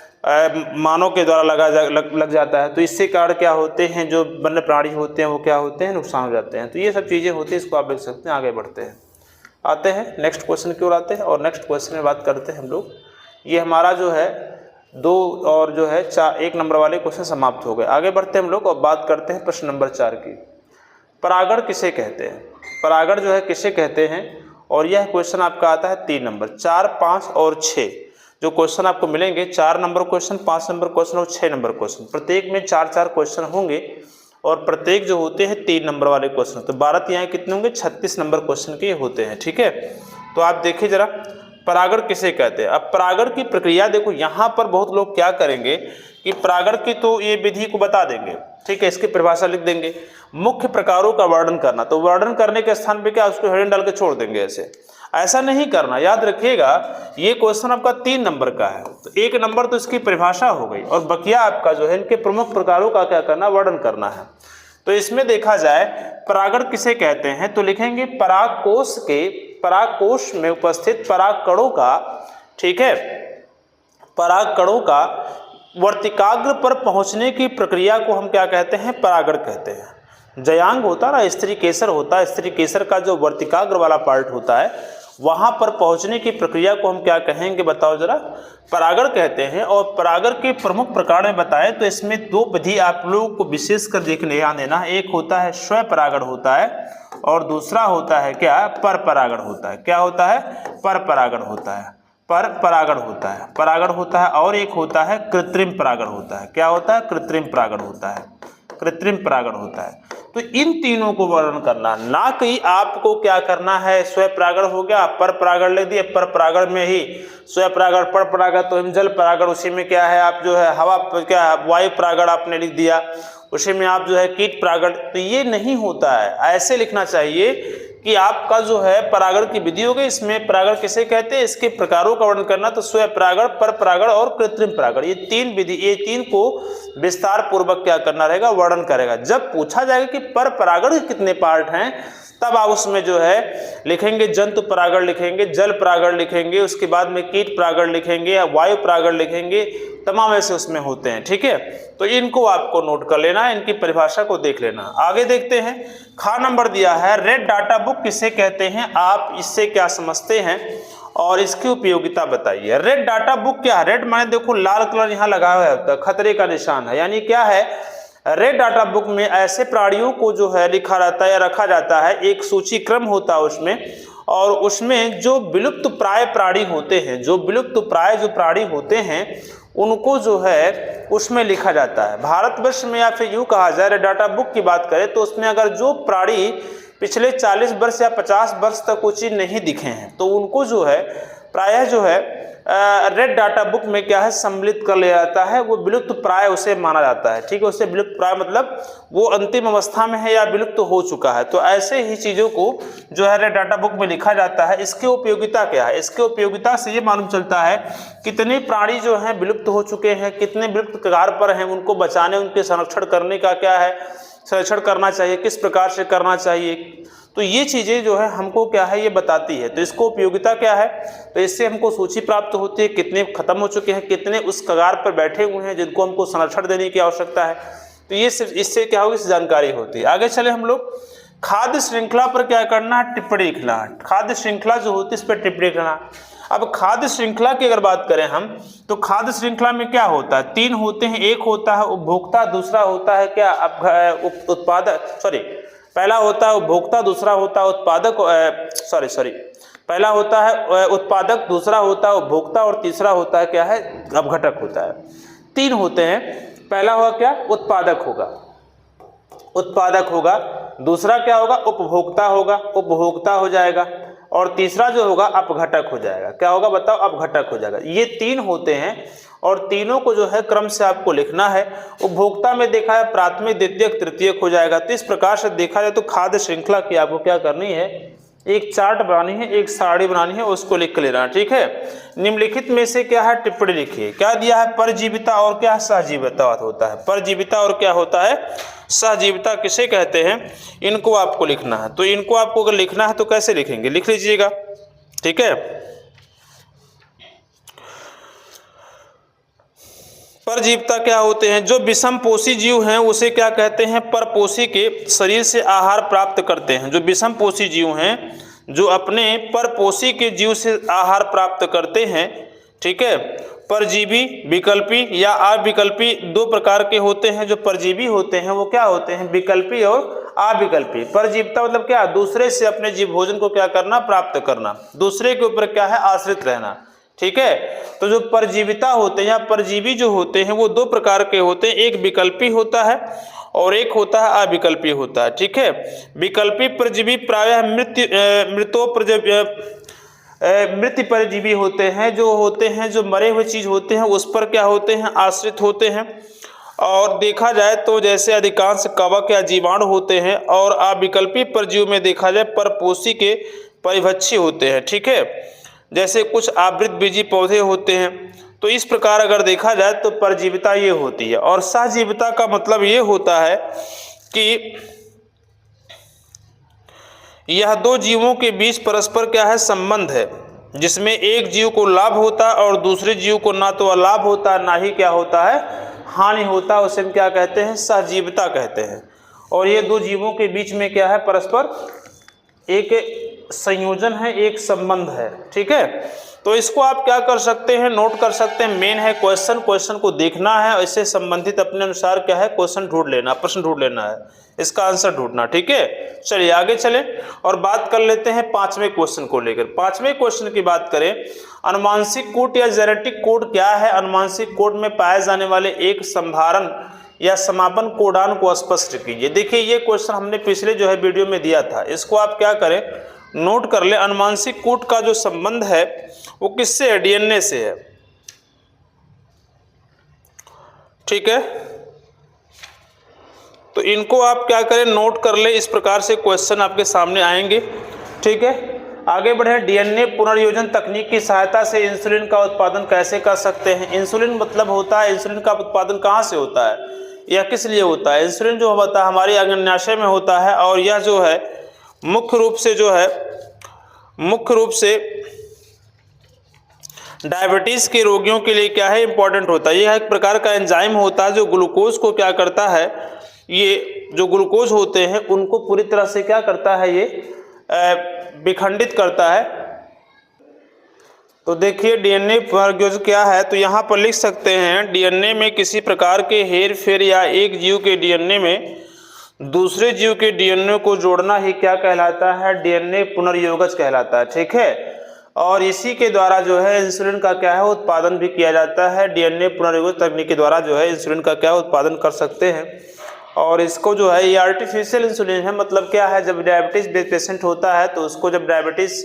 मानव के द्वारा लग जाता है, तो इससे कारण क्या होते हैं, जो वन्य प्राणी होते हैं वो क्या होते हैं, नुकसान हो जाते हैं। तो ये सब चीज़ें होती हैं, इसको आप लिख सकते हैं। आगे बढ़ते हैं, आते हैं नेक्स्ट क्वेश्चन की ओर आते हैं, और नेक्स्ट क्वेश्चन में बात करते हैं हम लोग। ये हमारा जो है 2 और जो है 1 नंबर वाले क्वेश्चन समाप्त हो गए। आगे बढ़ते हैं हम लोग और बात करते हैं प्रश्न नंबर 4 की। परागण किसे कहते हैं? परागण जो है किसे कहते हैं, और यह क्वेश्चन आपका आता है 3 नंबर। 4, 5 और 6 जो क्वेश्चन आपको मिलेंगे, 4 नंबर क्वेश्चन, 5 नंबर क्वेश्चन और 6 नंबर क्वेश्चन, प्रत्येक में 4-4 क्वेश्चन होंगे, और प्रत्येक जो होते हैं 3 नंबर वाले क्वेश्चन। तो 12 यहाँ कितने होंगे, 36 नंबर क्वेश्चन के होते हैं, ठीक है। तो आप देखिए जरा, परागण किसे कहते हैं। अब परागण की प्रक्रिया देखो, यहाँ पर बहुत लोग क्या करेंगे कि परागण की तो ये विधि को बता देंगे, ठीक है, इसकी परिभाषा लिख देंगे। मुख्य प्रकारों का वर्णन करना, तो वर्णन करने के स्थान पे क्या उसको हेडिंग डाल के छोड़ देंगे। ऐसा नहीं करना, याद रखिएगा ये क्वेश्चन आपका 3 नंबर का है, तो 1 नंबर तो इसकी परिभाषा हो गई, और बकिया आपका जो है इनके प्रमुख प्रकारों का क्या करना, वर्णन करना है। तो इसमें देखा जाए परागण किसे कहते हैं, तो लिखेंगे परागकोश में उपस्थित परागकणों का, ठीक है, परागकणों का वर्तिकाग्र पर पहुंचने की प्रक्रिया को हम क्या कहते हैं, परागण कहते हैं। जयांग होता है ना, स्त्री केसर होता है, स्त्री केसर का जो वर्तिकाग्र वाला पार्ट होता है, वहां पर पहुंचने की प्रक्रिया को हम क्या कहेंगे, बताओ जरा, परागण कहते हैं। और परागण के प्रमुख प्रकार में बताएं तो इसमें 2 विधि आप लोगों को विशेषकर देखने ध्यान देना। एक होता है स्वयं परागण होता है, और दूसरा होता है क्या, पर परागण होता है। क्या होता है, पर परागण होता है, पर परागण होता है, परागण होता है। और एक होता है कृत्रिम परागण होता है। क्या होता है, कृत्रिम परागण होता है, कृत्रिम परागण होता है। तो इन तीनों को वर्णन करना, ना कि आपको क्या करना है, स्वयं परागण हो गया, पर परागण ले दिए, पर परागण में ही स्वयं परागण, पर परागण तो हिमजल परागण, उसी में क्या है आप जो है हवा क्या वायु परागण आपने लिख दिया, उसी में आप जो है कीट परागण। तो ये नहीं होता है, ऐसे लिखना चाहिए कि आपका जो है परागण की विधि हो गई, इसमें परागण किसे कहते हैं, इसके प्रकारों का वर्णन करना, तो स्वयं परागण, पर परागण और कृत्रिम परागण, ये 3 विधि, ये 3 को विस्तार पूर्वक क्या करना रहेगा, वर्णन करेगा। जब पूछा जाएगा कि पर परागण के कितने पार्ट हैं, तब आप उसमें जो है लिखेंगे जंतु परागण लिखेंगे, जल परागण लिखेंगे, उसके बाद में कीट परागण लिखेंगे, वायु परागण लिखेंगे, तमाम ऐसे उसमें होते हैं, ठीक है। तो इनको आपको नोट कर लेना है, इनकी परिभाषा को देख लेना। आगे देखते हैं, खा नंबर दिया है, रेड डाटा बुक किसे कहते हैं, आप इससे क्या समझते हैं और इसकी उपयोगिता बताइए। रेड डाटा बुक क्या है, रेड माने देखो लाल कलर यहाँ लगा हुआ है, खतरे का निशान है, यानी क्या है, रेड डाटा बुक में ऐसे प्राणियों को जो है लिखा रहता है या रखा जाता है, एक सूची क्रम होता है उसमें, और उसमें जो विलुप्त प्राय प्राणी होते हैं, जो विलुप्त प्राय जो प्राणी होते हैं उनको जो है उसमें लिखा जाता है। भारतवर्ष में या फिर यूँ कहा जाए रेड डाटा बुक की बात करें तो उसमें अगर जो प्राणी पिछले 40 वर्ष या 50 वर्ष तक वो चीज़ नहीं दिखे हैं तो उनको जो है प्रायः जो है रेड डाटा बुक में क्या है सम्मिलित कर लिया जाता है, वो विलुप्त प्राय उसे माना जाता है, ठीक है। उसे विलुप्त प्राय मतलब वो अंतिम अवस्था में है या विलुप्त हो चुका है, तो ऐसे ही चीज़ों को जो है रेड डाटा बुक में लिखा जाता है। इसकी उपयोगिता क्या है, इसके उपयोगिता से ये मालूम चलता है कितने प्राणी जो हैं विलुप्त हो चुके हैं, कितने विलुप्त कगार पर हैं, उनको बचाने उनके संरक्षण करने का क्या है, संरक्षण करना चाहिए, किस प्रकार से करना चाहिए। तो ये चीज़ें जो है हमको क्या है ये बताती है। तो इसको उपयोगिता क्या है, तो इससे हमको सूची प्राप्त होती है कितने खत्म हो चुके हैं, कितने उस कगार पर बैठे हुए हैं जिनको हमको संरक्षण देने की आवश्यकता है। तो ये सिर्फ इससे क्या होगी, जानकारी होती है। आगे चले हम लोग, खाद्य श्रृंखला पर क्या करना है, टिप्पणी लिखना है। खाद्य श्रृंखला जो होती है इस पर टिप्पणी लिखना। अब खाद्य श्रृंखला की अगर बात करें हम तो खाद्य श्रृंखला में क्या होता है, 3 होते हैं, एक होता है उपभोक्ता, दूसरा होता है क्या उत्पादक, पहला होता है उपभोक्ता, दूसरा होता है उत्पादक, पहला होता है उत्पादक, दूसरा होता है उपभोक्ता और तीसरा होता है क्या है, अपघटक होता है। 3 होते हैं, पहला होगा क्या, उत्पादक होगा, उत्पादक होगा, दूसरा क्या होगा, उपभोक्ता होगा, उपभोक्ता हो जाएगा, और तीसरा जो होगा अपघटक हो जाएगा। क्या होगा बताओ, अपघटक हो जाएगा। ये 3 होते हैं और तीनों को जो है क्रम से आपको लिखना है। उपभोक्ता में देखा है प्राथमिक, द्वितीयक, तृतीयक हो जाएगा। तो इस प्रकार से देखा जाए तो खाद्य श्रृंखला की आपको क्या करनी है, एक चार्ट बनानी है, एक सारणी बनानी है, उसको लिख लेना है, ठीक है। निम्नलिखित में से क्या है, टिप्पणी लिखिए। क्या दिया है, परजीविता और क्या सहजीविता होता है। परजीविता और क्या होता है, सहजीविता किसे कहते हैं, इनको आपको लिखना है। तो इनको आपको अगर लिखना है तो कैसे लिखेंगे, लिख लीजिएगा, ठीक है। परजीविता क्या होते हैं, जो विषमपोषी जीव हैं उसे क्या कहते हैं, परपोषी के शरीर से आहार प्राप्त करते हैं। जो विषमपोषी जीव हैं, जो अपने परपोषी के जीव से आहार प्राप्त करते हैं, ठीक है। परजीवी, विकल्पी या अविकल्पी दो प्रकार के होते हैं। जो परजीवी होते हैं वो क्या होते हैं, विकल्पी और अविकल्पी। परजीविता मतलब क्या, दूसरे से अपने जीव भोजन को क्या करना, प्राप्त करना, दूसरे के ऊपर क्या है, आश्रित रहना, ठीक है। तो जो परजीविता होते हैं या परजीवी जो होते हैं वो दो प्रकार के होते हैं, एक विकल्पी होता है और एक होता है अविकल्पी होता है, ठीक है। विकल्पी परजीवी प्रायः मृत परजीवी होते हैं, जो मरे हुए चीज होते हैं उस पर क्या होते हैं, आश्रित होते हैं। और देखा जाए तो जैसे अधिकांश कवक या जीवाणु होते हैं, और अविकल्पी परजीवी में देखा जाए परपोषी के परिभक्षी होते हैं, ठीक है। जैसे कुछ आवृत बीजी पौधे होते हैं। तो इस प्रकार अगर देखा जाए तो परजीविता ये होती है। और सहजीविता का मतलब ये होता है कि यह दो जीवों के बीच परस्पर क्या है, संबंध है, जिसमें एक जीव को लाभ होता है और दूसरे जीव को ना तो लाभ होता है ना ही क्या होता है, हानि होता है। उसे हम क्या कहते हैं, सहजीविता कहते हैं। और ये दो जीवों के बीच में क्या है, परस्पर एक संयोजन है, एक संबंध है, ठीक है। तो इसको आप क्या कर सकते हैं, नोट कर सकते हैं। मेन है क्वेश्चन, क्वेश्चन को देखना है, इससे संबंधित अपने अनुसार क्या है, क्वेश्चन ढूंढ लेना, प्रश्न ढूंढ लेना है, इसका आंसर ढूंढना, ठीक है। चलिए आगे चले और बात कर लेते हैं पांचवें क्वेश्चन को लेकर। पांचवें क्वेश्चन की बात करें, अनुवांशिक कोड या जेनेटिक कोड क्या है। अनुवांशिक कोड में पाए जाने वाले एक संधारण या समापन कोडान को स्पष्ट कीजिए। देखिए ये क्वेश्चन हमने पिछले जो है वीडियो में दिया था, इसको आप क्या करें, नोट कर ले। अनुवांशिक कोड का जो संबंध है वो किससे है, डीएनए से है, ठीक है। तो इनको आप क्या करें, नोट कर ले। इस प्रकार से क्वेश्चन आपके सामने आएंगे, ठीक है। आगे बढ़े, डीएनए पुनर्योजन तकनीक की सहायता से इंसुलिन का उत्पादन कैसे कर सकते हैं। इंसुलिन मतलब होता है, इंसुलिन का उत्पादन कहाँ से होता है, यह किस लिए होता है। इंसुलिन जो होता है हमारे अग्न्याशय में होता है, और यह जो है मुख्य रूप से डायबिटीज के रोगियों के लिए क्या है, इंपॉर्टेंट होता है। यह एक प्रकार का एंजाइम होता है जो ग्लूकोज को क्या करता है, ये जो ग्लूकोज होते हैं उनको पूरी तरह से क्या करता है, ये विखंडित करता है। तो देखिए डीएनए पुनर्योजन क्या है, तो यहाँ पर लिख सकते हैं, डीएनए में किसी प्रकार के हेर फेर या एक जीव के डीएनए में दूसरे जीव के डीएनए को जोड़ना ही क्या कहलाता है, डीएनए पुनर्योगज कहलाता है, ठीक है। और इसी के द्वारा जो है इंसुलिन का क्या है, उत्पादन भी किया जाता है। डीएनए पुनर्योगज तकनीक के द्वारा जो है इंसुलिन का क्या उत्पादन कर सकते हैं। और इसको जो है ये आर्टिफिशियल इंसुलिन है। मतलब क्या है, जब डायबिटीज पेशेंट होता है तो उसको जब डायबिटीज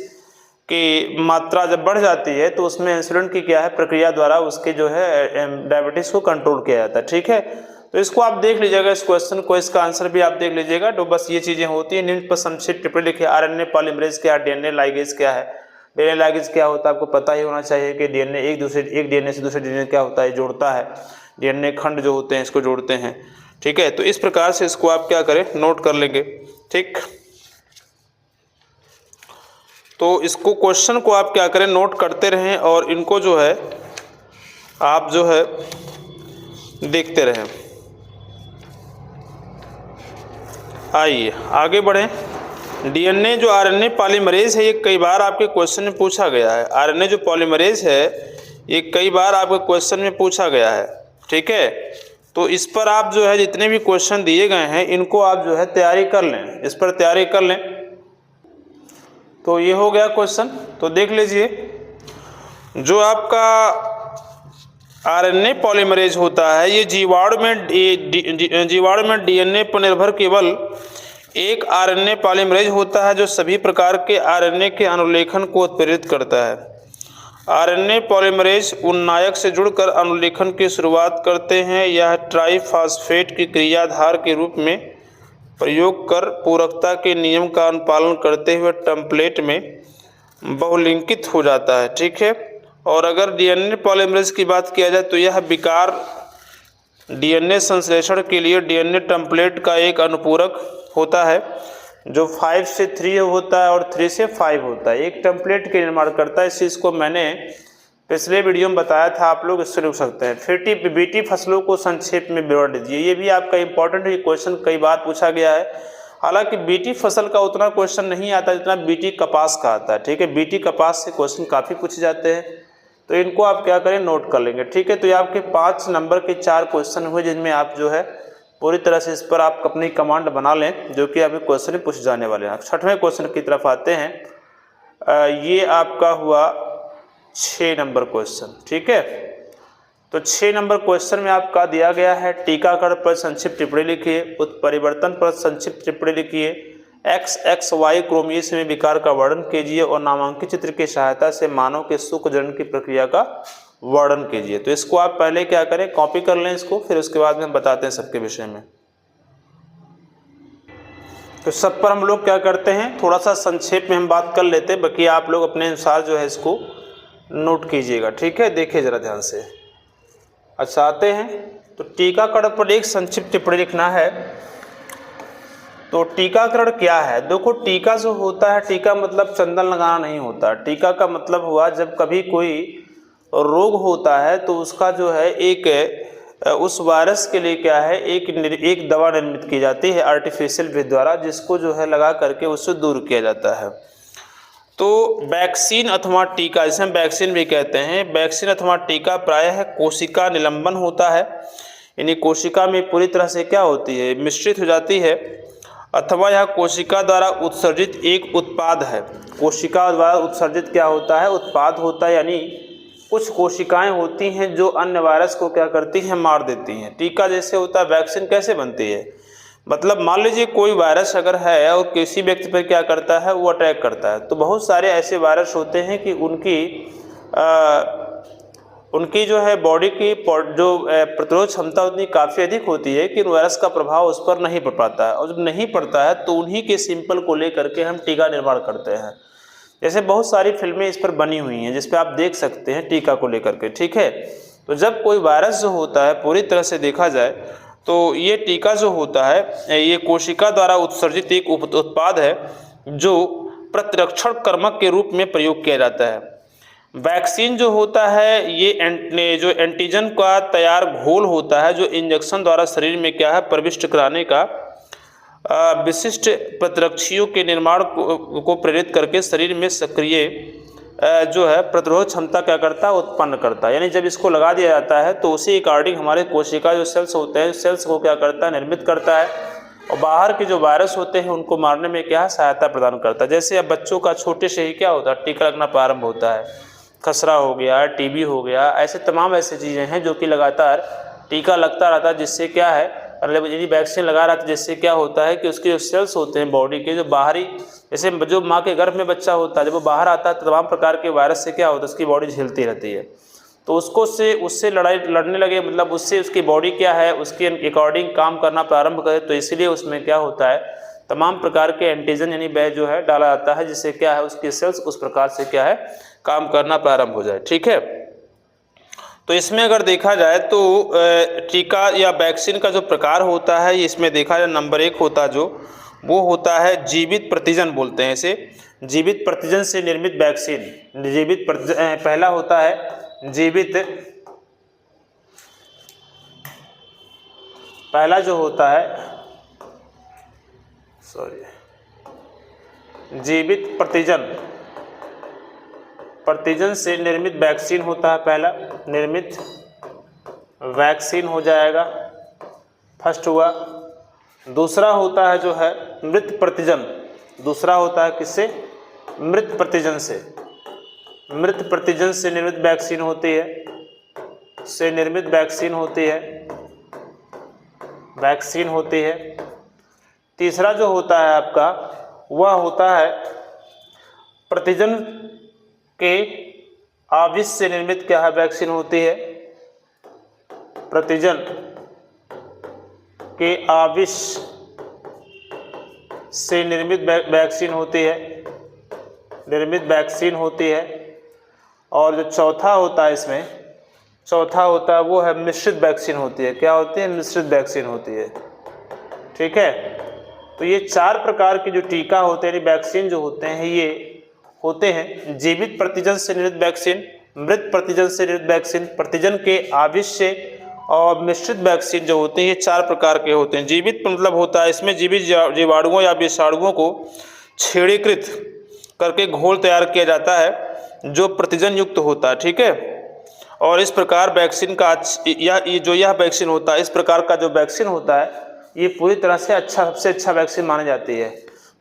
की मात्रा जब बढ़ जाती है तो उसमें इंसुलिन की क्या है, प्रक्रिया द्वारा उसके जो है डायबिटीज को कंट्रोल किया जाता है, ठीक है। तो इसको आप देख लीजिएगा, इस क्वेश्चन को, इसका आंसर भी आप देख लीजिएगा। तो बस ये चीजें होती हैं। निम्न पर संक्षिप्त टिप्पणी लिखिए। आरएनए पॉलीमरेज क्या है, डीएनए लाइगेज क्या है। डीएनए लाइगेज क्या होता है आपको पता ही होना चाहिए कि डीएनए एक डीएनए से दूसरे डीएनए क्या होता है, जोड़ता है। डीएनए खंड जो होते हैं इसको जोड़ते हैं, ठीक है। तो इस प्रकार से इसको आप क्या करें, नोट कर लेंगे, ठीक। तो इसको क्वेश्चन को आप क्या करें, नोट करते रहें और इनको जो है आप जो है देखते रहें। आइए आगे बढ़ें। डीएनए जो आरएनए पॉलीमरेज है, ये कई बार आपके क्वेश्चन में पूछा गया है। आरएनए जो पॉलीमरेज है ये कई बार आपके क्वेश्चन में पूछा गया है, ठीक है। तो इस पर आप जो है जितने भी क्वेश्चन दिए गए हैं इनको आप जो है तैयारी कर लें, इस पर तैयारी कर लें। तो ये हो गया क्वेश्चन। तो देख लीजिए, जो आपका आरएनए पॉलीमरेज होता है ये जीवाणु में डीएनए पर निर्भर केवल एक आरएनए पॉलीमरेज होता है जो सभी प्रकार के आरएनए के अनुलेखन को उत्प्रेरित करता है। आरएनए पॉलीमरेज उन नायक से जुड़कर अनुलेखन की शुरुआत करते हैं। यह ट्राइफॉस्फेट की क्रियाधार के रूप में प्रयोग कर पूरकता के नियम का अनुपालन करते हुए टेम्पलेट में बहुलिंकित हो जाता है। ठीक है। और अगर डीएनए पॉलीमरेज की बात किया जाए तो यह विकार डीएनए संश्लेषण के लिए डीएनए टेम्पलेट का एक अनुपूरक होता है जो 5 से 3 होता है और 3 से 5 होता है। एक टेम्पलेट के निर्माण करता है। इस चीज़ को मैंने पिछले वीडियो में बताया था, आप लोग इससे लिख सकते हैं। फिर बीटी फसलों को संक्षेप में विवरण दीजिए। ये भी आपका इंपॉर्टेंट क्वेश्चन कई बार पूछा गया है। हालांकि बीटी फसल का उतना क्वेश्चन नहीं आता जितना बीटी कपास का आता है। ठीक है। बीटी कपास से क्वेश्चन काफ़ी पूछे जाते हैं, तो इनको आप क्या करें, नोट कर लेंगे। ठीक है। तो ये आपके 5 नंबर के 4 क्वेश्चन हुए जिनमें आप जो है पूरी तरह से इस पर आप अपनी कमांड बना लें, जो कि अभी क्वेश्चन पूछे जाने वाले हैं। 6वें क्वेश्चन की तरफ आते हैं। ये आपका हुआ 6 नंबर क्वेश्चन। ठीक है। तो 6 नंबर क्वेश्चन में आपका दिया गया है टीकाकरण पर संक्षिप्त टिप्पणी लिखिए, उत्परिवर्तन पर संक्षिप्त टिप्पणी लिखिए, XXY क्रोमोसोम में विकार का वर्णन कीजिए और नामांकित चित्र की सहायता से मानव के शुक्र जनन की प्रक्रिया का वर्णन कीजिए। तो इसको आप पहले क्या करें, कॉपी कर लें इसको, फिर उसके बाद में हम बताते हैं सबके विषय में। तो सब पर हम लोग क्या करते हैं, थोड़ा सा संक्षेप में हम बात कर लेते हैं, बाकी आप लोग अपने अनुसार जो है इसको नोट कीजिएगा। ठीक है। देखिए जरा ध्यान से। अच्छा, आते हैं तो टीकाकरण पर एक संक्षिप्त टिप्पणी लिखना है। तो टीकाकरण क्या है, देखो टीका जो होता है, टीका मतलब चंदन लगाना नहीं होता। टीका का मतलब हुआ जब कभी कोई रोग होता है तो उसका जो है एक उस वायरस के लिए क्या है, एक दवा निर्मित की जाती है आर्टिफिशियल विधि द्वारा, जिसको जो है लगा करके उससे दूर किया जाता है। तो वैक्सीन अथवा टीका, जिसे हम वैक्सीन भी कहते हैं, वैक्सीन अथवा टीका प्रायः कोशिका निलंबन होता है, यानी कोशिका में पूरी तरह से क्या होती है, मिश्रित हो जाती है, अथवा यह कोशिका द्वारा उत्सर्जित एक उत्पाद है। कोशिका द्वारा उत्सर्जित क्या होता है, उत्पाद होता है, यानी कुछ कोशिकाएं होती हैं जो अन्य वायरस को क्या करती हैं, मार देती हैं। टीका जैसे होता है, वैक्सीन कैसे बनती है, मतलब मान लीजिए कोई वायरस अगर है और किसी व्यक्ति पर क्या करता है, वो अटैक करता है, तो बहुत सारे ऐसे वायरस होते हैं कि उनकी जो है बॉडी की जो प्रतिरोध क्षमता उतनी काफ़ी अधिक होती है कि वायरस का प्रभाव उस पर नहीं पड़ पाता है। और जब नहीं पड़ता है तो उन्हीं के सिंपल को लेकर के हम टीका निर्माण करते हैं। जैसे बहुत सारी फिल्में इस पर बनी हुई हैं जिस पे आप देख सकते हैं टीका को लेकर के। ठीक है। तो जब कोई वायरस जो होता है पूरी तरह से देखा जाए तो ये टीका जो होता है, ये कोशिका द्वारा उत्सर्जित एक उत्पाद है जो प्रतिरक्षण कर्मक के रूप में प्रयोग किया जाता है। वैक्सीन जो होता है, ये जो एंटीजन का तैयार घोल होता है जो इंजेक्शन द्वारा शरीर में क्या है, प्रविष्ट कराने का विशिष्ट प्रतिरक्षियों के निर्माण को प्रेरित करके शरीर में सक्रिय जो है प्रतिरोध क्षमता क्या करता है, उत्पन्न करता है। यानी जब इसको लगा दिया जाता है तो उसी अकॉर्डिंग हमारे कोशिका जो सेल्स होते हैं, सेल्स को क्या करता है, निर्मित करता है और बाहर के जो वायरस होते हैं उनको मारने में क्या है, सहायता प्रदान करता है। जैसे अब बच्चों का छोटे से ही क्या होता है, टीका लगना प्रारंभ होता है, खसरा हो गया, टीबी हो गया, ऐसे तमाम ऐसी चीज़ें हैं जो कि लगातार टीका लगता रहता है, जिससे क्या है, मतलब यदि वैक्सीन लगा रहा था जिससे क्या होता है कि उसके जो सेल्स होते हैं बॉडी के, जो बाहरी, जैसे जो माँ के गर्भ में बच्चा होता है जब वो बाहर आता है तो तमाम प्रकार के वायरस से क्या होता है, उसकी बॉडी झेलती रहती है। तो उससे लड़ने लगे, मतलब उससे उसकी बॉडी क्या है, उसके अकॉर्डिंग काम करना प्रारंभ करे, तो इसीलिए उसमें क्या होता है, तमाम प्रकार के एंटीजन यानी वह जो है डाला जाता है, जिससे क्या है उसके सेल्स उस प्रकार से क्या है काम करना प्रारंभ हो जाए। ठीक है। तो इसमें अगर देखा जाए तो टीका या वैक्सीन का जो प्रकार होता है, इसमें देखा जाए नंबर 1 होता जो वो होता है जीवित प्रतिजन बोलते हैं इसे, जीवित प्रतिजन से निर्मित वैक्सीन। जीवित पहला होता है जीवित, पहला जो होता है जीवित प्रतिजन से निर्मित वैक्सीन होता है, पहला निर्मित वैक्सीन हो जाएगा, फर्स्ट हुआ। दूसरा होता है जो है मृत प्रतिजन, दूसरा होता है किससे, मृत प्रतिजन से, मृत प्रतिजन से निर्मित वैक्सीन होती है, से निर्मित वैक्सीन होती है। तीसरा जो होता है आपका वह होता है प्रतिजन के आविष से निर्मित क्या है वैक्सीन होती है, प्रतिजन के आविष से निर्मित वैक्सीन होती है, निर्मित वैक्सीन होती है। और जो चौथा होता है इसमें, चौथा होता है वो है मिश्रित वैक्सीन होती है। क्या होती है? मिश्रित वैक्सीन होती है। ठीक है, तो ये 4 प्रकार के जो टीका होते हैं, वैक्सीन जो होते हैं, ये होते हैं जीवित प्रतिजन से निर्मित वैक्सीन, मृत प्रतिजन से निर्मित वैक्सीन, प्रतिजन के आविष से, और मिश्रित वैक्सीन जो होते हैं, ये 4 प्रकार के होते हैं। जीवित मतलब होता है इसमें जीवित जीवाणुओं या विषाणुओं को छेड़ीकृत करके घोल तैयार किया जाता है जो प्रतिजन युक्त होता है। ठीक है, और इस प्रकार वैक्सीन का यह वैक्सीन होता है, इस प्रकार का जो वैक्सीन होता है, ये पूरी तरह से सबसे अच्छा वैक्सीन मानी जाती है।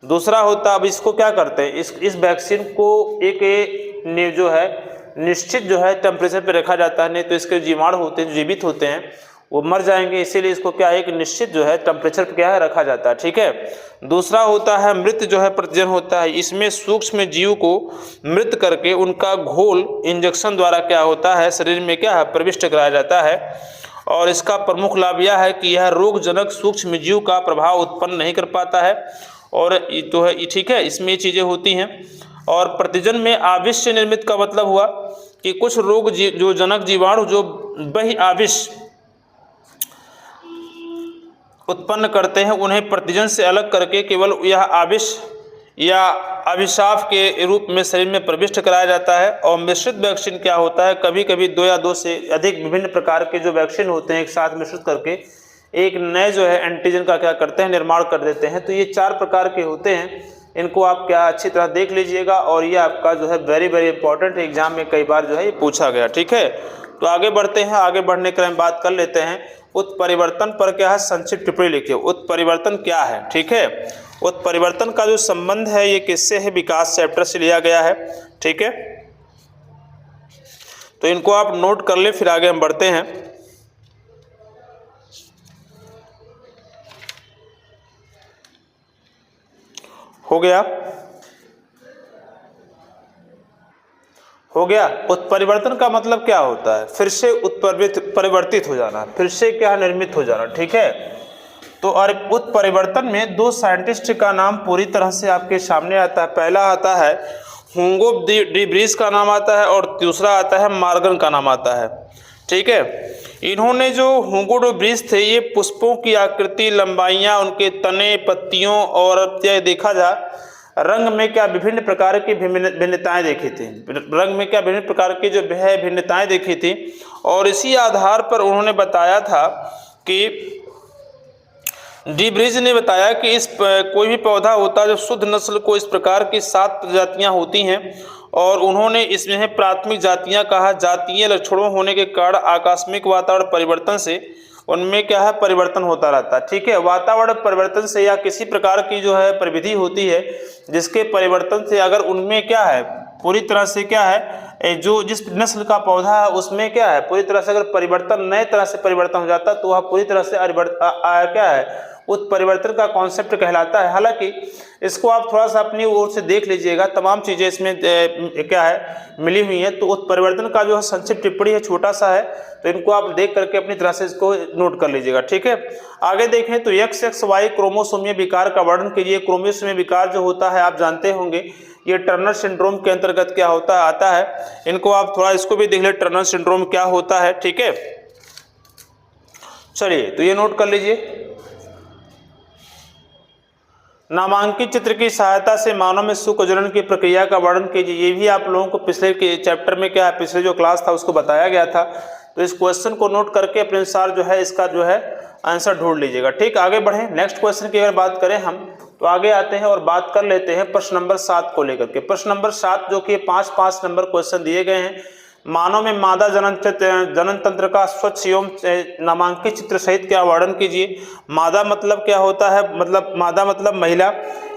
दूसरा होता है, अब इसको क्या करते हैं, इस वैक्सीन को एक जो है निश्चित जो है टेम्परेचर पे रखा जाता है, नहीं तो इसके जीवाणु होते हैं, जीवित होते हैं, वो मर जाएंगे, इसीलिए इसको क्या है, एक निश्चित जो है टेम्परेचर पे क्या है रखा जाता है। ठीक है, दूसरा होता है मृत जो है प्रतिजन होता है, इसमें सूक्ष्म जीव को मृत करके उनका घोल इंजेक्शन द्वारा क्या होता है शरीर में क्या है प्रविष्ट कराया जाता है। और इसका प्रमुख लाभ यह है कि यह रोगजनक सूक्ष्म जीव का प्रभाव उत्पन्न नहीं कर पाता है, और तो है ठीक है, इसमें ये चीज़ें होती हैं। और प्रतिजन में आविष से निर्मित का मतलब हुआ कि कुछ रोग जो जनक जीवाणु जो बहि आविष उत्पन्न करते हैं, उन्हें प्रतिजन से अलग करके केवल यह आविष या अभिशाप के रूप में शरीर में प्रविष्ट कराया जाता है। और मिश्रित वैक्सीन क्या होता है, कभी कभी 2 या 2 से अधिक विभिन्न प्रकार के जो वैक्सीन होते हैं एक साथ मिश्रित करके एक नए जो है एंटीजन का क्या करते हैं निर्माण कर देते हैं। तो ये 4 प्रकार के होते हैं, इनको आप क्या अच्छी तरह देख लीजिएगा, और ये आपका जो है वेरी इंपॉर्टेंट एग्जाम में कई बार जो है ये पूछा गया। ठीक है, तो आगे बढ़ते हैं, आगे बढ़ने के लिए बात कर लेते हैं उत्परिवर्तन पर क्या है संक्षिप्त टिप्पणी लिखिए। उत्परिवर्तन क्या है? ठीक है, उत्परिवर्तन का जो संबंध है ये किससे है, विकास चैप्टर से लिया गया है। ठीक है, तो इनको आप नोट कर ले, फिर आगे हम बढ़ते हैं। हो गया, हो गया। उत्परिवर्तन का मतलब क्या होता है? फिर से परिवर्तित हो जाना, फिर से क्या निर्मित हो जाना। ठीक है, तो और उत्परिवर्तन में 2 साइंटिस्ट का नाम पूरी तरह से आपके सामने आता है। पहला आता है हुगो डी ब्रीज का नाम आता है, और दूसरा आता है मॉर्गन का नाम आता है। ठीक है, इन्होंने जो हुगो डी ब्रीज थे, ये पुष्पों की आकृति, लंबाइयाँ, उनके तने, पत्तियों और देखा जाए रंग में क्या विभिन्न प्रकार की भिन्नताएं देखी थी, रंग में क्या विभिन्न प्रकार की जो है भिन्नताएं देखी थी। और इसी आधार पर उन्होंने बताया था कि डी ब्रीज ने बताया कि इस कोई भी पौधा होता है जो शुद्ध नस्ल को इस प्रकार की 7 प्रजातियां होती हैं, और उन्होंने इसमें प्राथमिक जातियां कहा। जातीय लक्षणों होने के कारण आकस्मिक वातावरण परिवर्तन से उनमें क्या है परिवर्तन होता रहता है। ठीक है, वातावरण परिवर्तन से या किसी प्रकार की जो है प्रविधि होती है जिसके परिवर्तन से अगर उनमें क्या है पूरी तरह से क्या है जो जिस नस्ल का पौधा है उसमें क्या है पूरी तरह से अगर परिवर्तन नए तरह से परिवर्तन हो जाता है तो वह पूरी तरह से क्या है उत्परिवर्तन का कॉन्सेप्ट कहलाता है। हालांकि इसको आप थोड़ा सा अपनी ओर से देख लीजिएगा, तमाम चीज़ें इसमें क्या है मिली हुई हैं। तो उत्परिवर्तन का जो है संक्षिप्त टिप्पणी है, छोटा सा है, तो इनको आप देख करके अपनी तरह से इसको नोट कर लीजिएगा। ठीक है, आगे देखें तो XXY क्रोमोसोमीय विकार का वर्णन कीजिए। क्रोमोसोमीय विकार जो होता है आप जानते होंगे, ये टर्नर सिंड्रोम के अंतर्गत क्या होता है आता है। इनको आप थोड़ा इसको भी देख ले, टर्नर सिंड्रोम क्या होता है। ठीक है, चलिए तो ये नोट कर लीजिए। नामांकित चित्र की सहायता से मानव में सुखजनन की प्रक्रिया का वर्णन कीजिए। ये भी आप लोगों को पिछले के चैप्टर में क्या है पिछले जो क्लास था उसको बताया गया था, तो इस क्वेश्चन को नोट करके अपने अनुसार जो है इसका जो है आंसर ढूंढ लीजिएगा। ठीक, आगे बढ़ें। नेक्स्ट क्वेश्चन की अगर बात करें हम तो आगे आते हैं और बात कर लेते हैं प्रश्न नंबर 7 को लेकर के। प्रश्न नंबर 7 जो कि 5 नंबर क्वेश्चन दिए गए हैं। मानव में मादा जनन तंत्र का स्वच्छ एवं नामांकित चित्र सहित क्या वर्णन कीजिए। मादा मतलब क्या होता है, मतलब मादा मतलब महिला,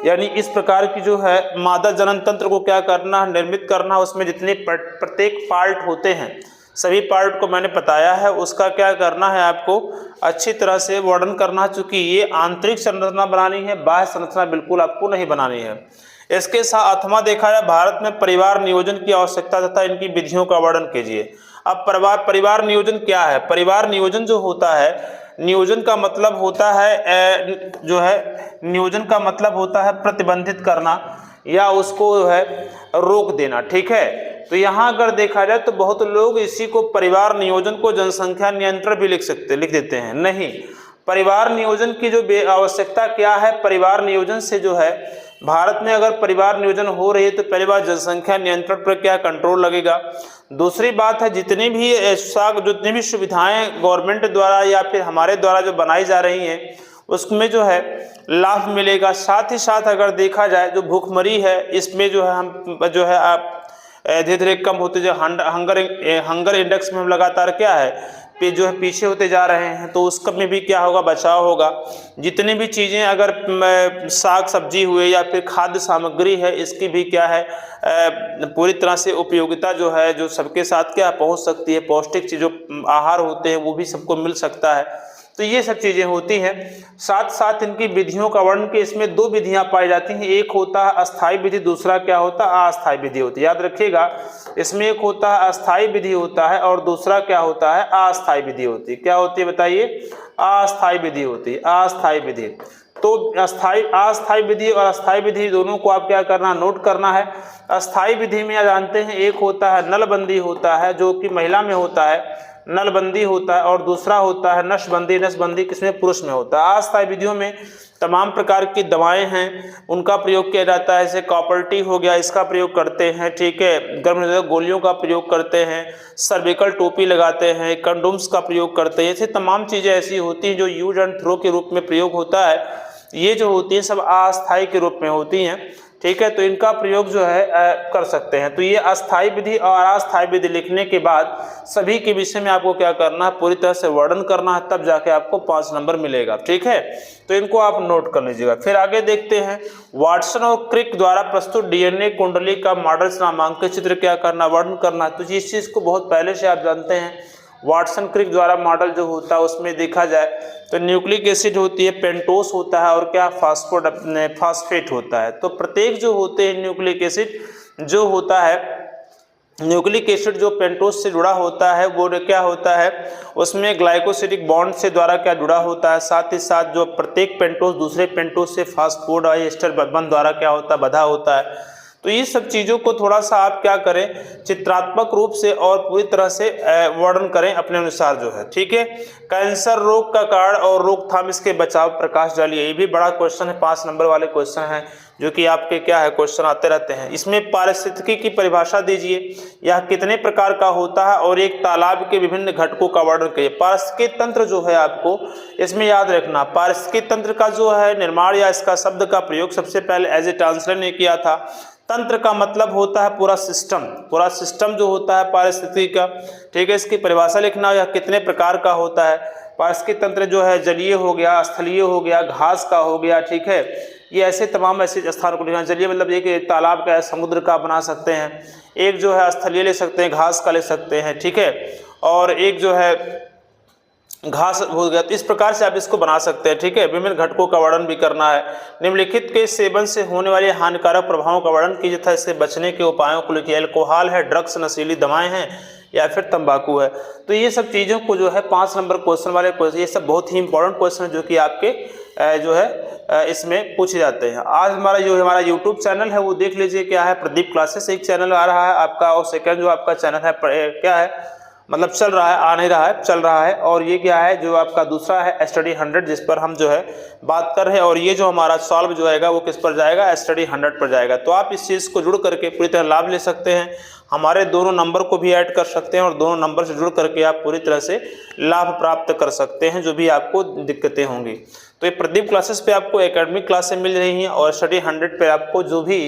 यानी इस प्रकार की जो है मादा जनन तंत्र को क्या करना निर्मित करना, उसमें जितने प्रत्येक पार्ट होते हैं सभी पार्ट को मैंने बताया है, उसका क्या करना है आपको अच्छी तरह से वर्णन करना, चूंकि ये आंतरिक संरचना बनानी है, बाह्य संरचना बिल्कुल आपको नहीं बनानी है। इसके साथ 8वां देखा है भारत में परिवार नियोजन की आवश्यकता तथा इनकी विधियों का वर्णन कीजिए। अब परिवार नियोजन क्या है? परिवार नियोजन जो होता है, नियोजन का मतलब होता है जो है नियोजन का मतलब होता है प्रतिबंधित करना या उसको जो है रोक देना, ठीक है। तो यहाँ अगर देखा जाए तो बहुत लोग इसी को परिवार नियोजन को जनसंख्या नियंत्रण भी लिख देते हैं। नहीं, परिवार नियोजन की जो आवश्यकता क्या है, परिवार नियोजन से जो है भारत में अगर परिवार नियोजन हो रही है तो पहली बात जनसंख्या नियंत्रण पर क्या कंट्रोल लगेगा। दूसरी बात है जितनी भी सुविधाएं गवर्नमेंट द्वारा या फिर हमारे द्वारा जो बनाई जा रही हैं उसमें जो है लाभ मिलेगा। साथ ही साथ अगर देखा जाए जो भूखमरी है इसमें जो है हम जो है आप धीरे धीरे कम होते जो हंगर इंडेक्स में हम लगातार क्या है जो है पीछे होते जा रहे हैं, तो उसका में भी क्या होगा, बचाव होगा। जितनी भी चीज़ें अगर साग सब्जी हुए या फिर खाद्य सामग्री है इसकी भी क्या है पूरी तरह से उपयोगिता जो है जो सबके साथ क्या पहुंच सकती है, पौष्टिक चीज़ों आहार होते हैं वो भी सबको मिल सकता है। तो ये सब चीज़ें होती हैं। साथ साथ इनकी विधियों का वर्णन के इसमें दो विधियां पाई जाती हैं, एक होता है अस्थायी विधि, दूसरा क्या होता है अस्थायी विधि होती है। याद रखिएगा इसमें एक होता है अस्थायी विधि होता है और दूसरा क्या होता है अस्थायी विधि होती है। क्या होती है बताइए? अस्थायी विधि होती है, अस्थायी विधि। तो अस्थायी विधि और अस्थायी विधि दोनों को आप क्या करना, नोट करना है। अस्थायी विधि में जानते हैं एक होता है नलबंदी होता है जो कि महिला में होता है, नलबंदी होता है, और दूसरा होता है नसबंदी। नसबंदी किसमें? पुरुष में होता है। अस्थायी विधियों में तमाम प्रकार की दवाएं हैं उनका प्रयोग किया जाता है, जैसे कॉपर टी हो गया इसका प्रयोग करते हैं, ठीक है, गर्भनिरोधक गोलियों का प्रयोग करते हैं, सर्विकल टोपी लगाते हैं, कंडोम्स का प्रयोग करते हैं। ऐसे तमाम चीज़ें ऐसी होती हैं जो यूज एंड थ्रो के रूप में प्रयोग होता है। ये जो होती हैं सब अस्थायी के रूप में होती हैं, ठीक है। तो इनका प्रयोग जो है कर सकते हैं। तो ये अस्थायी विधि और अस्थायी विधि लिखने के बाद सभी के विषय में आपको क्या करना है, पूरी तरह से वर्णन करना है, तब जाके आपको 5 नंबर मिलेगा, ठीक है। तो इनको आप नोट कर लीजिएगा। फिर आगे देखते हैं वाटसन और क्रिक द्वारा प्रस्तुत डीएनए कुंडली का मॉडल नामांकित चित्र क्या करना, वर्णन करना। तो इस चीज़ को बहुत पहले से आप जानते हैं। वाटसन क्रिक द्वारा मॉडल जो होता है उसमें देखा जाए तो न्यूक्लिक एसिड होती है, पेंटोस होता है और क्या फास्फेट होता है। तो प्रत्येक जो होते हैं न्यूक्लिक एसिड जो होता है, न्यूक्लिक एसिड जो पेंटोस से जुड़ा होता है वो क्या होता है, उसमें ग्लाइकोसिडिक बॉन्ड से द्वारा क्या जुड़ा होता है। साथ ही साथ जो प्रत्येक पेंटोस दूसरे पेंटोस से फास्फोडाइएस्टर बंध द्वारा क्या होता है, बंधा होता है। तो ये सब चीज़ों को थोड़ा सा आप क्या करें, चित्रात्मक रूप से और पूरी तरह से वर्णन करें अपने अनुसार जो है, ठीक है। कैंसर रोग का कारण और रोकथाम, इसके बचाव प्रकाश डालिए। ये भी बड़ा क्वेश्चन है, 5 नंबर वाले क्वेश्चन है जो कि आपके क्या है क्वेश्चन आते रहते हैं। इसमें पारिस्थितिकी की परिभाषा दीजिए, यह कितने प्रकार का होता है और एक तालाब के विभिन्न घटकों का वर्णन करिए। पारिस्थितिकी तंत्र जो है आपको इसमें याद रखना, पारिस्थितिकी तंत्र का जो है निर्माण या इसका शब्द का प्रयोग सबसे पहले एज ए चांसलर ने किया था। तंत्र का मतलब होता है पूरा सिस्टम जो होता है पारिस्थितिकी का, ठीक है। इसकी परिभाषा लिखना, यह कितने प्रकार का होता है। पारिस्थितिकी तंत्र जो है जलीय हो गया, स्थलीय हो गया, घास का हो गया, ठीक है। ये ऐसे तमाम ऐसे स्थानों को लिखना। जलीय मतलब एक तालाब का, समुद्र का बना सकते हैं, एक जो है स्थलीय ले सकते हैं, घास का ले सकते हैं, ठीक है, और एक जो है घास हो गया। तो इस प्रकार से आप इसको बना सकते हैं, ठीक है। विभिन्न घटकों का वर्णन भी करना है। निम्नलिखित के सेवन से होने वाले हानिकारक प्रभावों का वर्णन कीजिए तथा इससे बचने के उपायों को लिखिए। अल्कोहल है, ड्रग्स नशीली दवाएं हैं या फिर तंबाकू है। तो ये सब चीज़ों को जो है 5 नंबर क्वेश्चन वाले क्वेश्चन, ये सब बहुत ही इंपॉर्टेंट क्वेश्चन है जो कि आपके जो है इसमें पूछे जाते हैं। आज हमारा यूट्यूब चैनल है वो देख लीजिए क्या है, प्रदीप क्लासेस एक चैनल आ रहा है आपका, और सेकंड जो आपका चैनल है क्या है, मतलब चल रहा है, आ नहीं रहा है, चल रहा है। और ये क्या है जो आपका दूसरा है स्टडी 100 जिस पर हम जो है बात कर रहे हैं। और ये जो हमारा सॉल्व जो आएगा वो किस पर जाएगा, स्टडी 100 पर जाएगा। तो आप इस चीज़ को जुड़ करके पूरी तरह लाभ ले सकते हैं। हमारे दोनों नंबर को भी ऐड कर सकते हैं और दोनों नंबर से जुड़ करके आप पूरी तरह से लाभ प्राप्त कर सकते हैं जो भी आपको दिक्कतें होंगी। तो ये प्रदीप क्लासेस पे आपको एकेडमिक क्लासें मिल रही हैं और स्टडी 100 पे आपको जो भी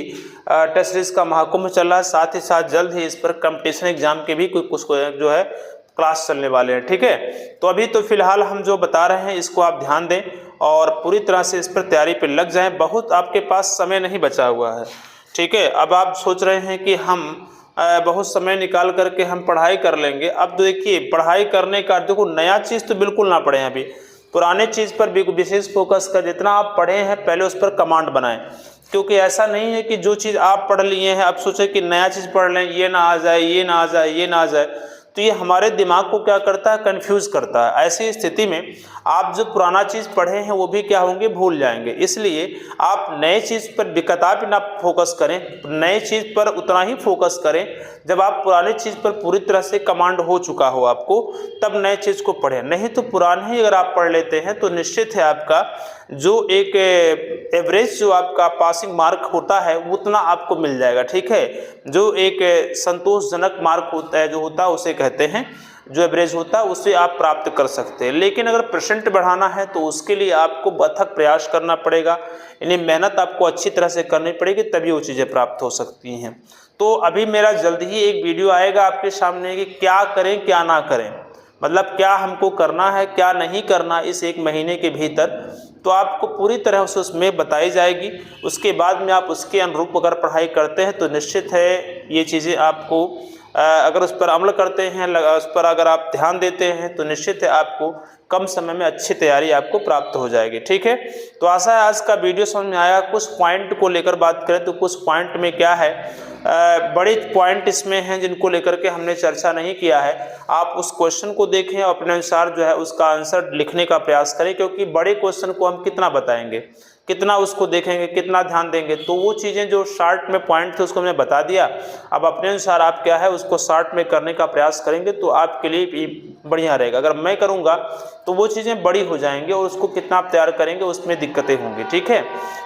टेस्ट सीरीज का महाकुंभ चल रहा है, साथ ही साथ जल्द ही इस पर कंपटीशन एग्जाम के भी कुछ जो है क्लास चलने वाले हैं, ठीक है। तो अभी तो फिलहाल हम जो बता रहे हैं इसको आप ध्यान दें और पूरी तरह से इस पर तैयारी पे लग जाएं। बहुत आपके पास समय नहीं बचा हुआ है, ठीक है। अब आप सोच रहे हैं कि हम बहुत समय निकाल करके हम पढ़ाई कर लेंगे। अब देखिए पढ़ाई करने का देखो, नया चीज़ तो बिल्कुल ना पढ़ें, अभी पुराने चीज़ पर विशेष फोकस कर। जितना आप पढ़े हैं पहले उस पर कमांड बनाएं, क्योंकि ऐसा नहीं है कि जो चीज़ आप पढ़ लिए हैं अब सोचें कि नया चीज़ पढ़ लें, ये ना आ जाए, ये ना आ जाए, ये ना आ जाए। तो ये हमारे दिमाग को क्या करता है, कंफ्यूज करता है। ऐसी स्थिति में आप जो पुराना चीज़ पढ़े हैं वो भी क्या होंगे, भूल जाएंगे। इसलिए आप नए चीज़ पर कदापि ना फोकस करें, नए चीज़ पर उतना ही फोकस करें जब आप पुरानी चीज़ पर पूरी तरह से कमांड हो चुका हो आपको, तब नए चीज़ को पढ़ें। नहीं तो पुराने ही अगर आप पढ़ लेते हैं तो निश्चित है आपका जो एक एवरेज जो आपका पासिंग मार्क होता है उतना आपको मिल जाएगा। ठीक है, जो एक संतोषजनक मार्क होता है, जो होता है उसे कहते हैं, जो एवरेज होता है उसे आप प्राप्त कर सकते हैं। लेकिन अगर परसेंट बढ़ाना है तो उसके लिए आपको अथक प्रयास करना पड़ेगा, यानी मेहनत आपको अच्छी तरह से करनी पड़ेगी, तभी वो चीज़ें प्राप्त हो सकती हैं। तो अभी मेरा जल्द ही एक वीडियो आएगा आपके सामने कि क्या करें क्या ना करें, मतलब क्या हमको करना है क्या नहीं करना इस 1 महीने के भीतर, तो आपको पूरी तरह से उसमें बताई जाएगी। उसके बाद में आप उसके अनुरूप अगर पढ़ाई करते हैं तो निश्चित है ये चीज़ें आपको अगर उस पर अमल करते हैं, उस पर अगर आप ध्यान देते हैं तो निश्चित है आपको कम समय में अच्छी तैयारी आपको प्राप्त हो जाएगी। ठीक है, तो आशा है आज का वीडियो समझ में आया। कुछ पॉइंट को लेकर बात करें तो कुछ पॉइंट में क्या है, बड़े पॉइंट इसमें हैं जिनको लेकर के हमने चर्चा नहीं किया है। आप उस क्वेश्चन को देखें और अपने अनुसार जो है उसका आंसर लिखने का प्रयास करें, क्योंकि बड़े क्वेश्चन को हम कितना बताएंगे, कितना उसको देखेंगे, कितना ध्यान देंगे। तो वो चीज़ें जो शॉर्ट में पॉइंट थे उसको मैंने बता दिया। अब अपने अनुसार आप क्या है उसको शॉर्ट में करने का प्रयास करेंगे तो आपके लिए भी बढ़िया रहेगा। अगर मैं करूँगा तो वो चीज़ें बड़ी हो जाएंगी और उसको कितना आप तैयार करेंगे उसमें दिक्कतें होंगी। ठीक है,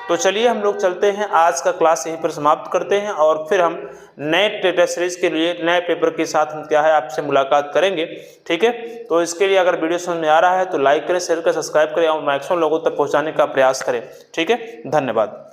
तो चलिए हम लोग चलते हैं, आज का क्लास यहीं पर समाप्त करते हैं और फिर हम नए टेस्ट सीरीज के लिए नए पेपर के साथ हम क्या है आपसे मुलाकात करेंगे। ठीक है, तो इसके लिए अगर वीडियो समझ में आ रहा है तो लाइक करें, शेयर करें, सब्सक्राइब करें और मैक्सिमम लोगों तक पहुंचाने का प्रयास करें। ठीक है, धन्यवाद।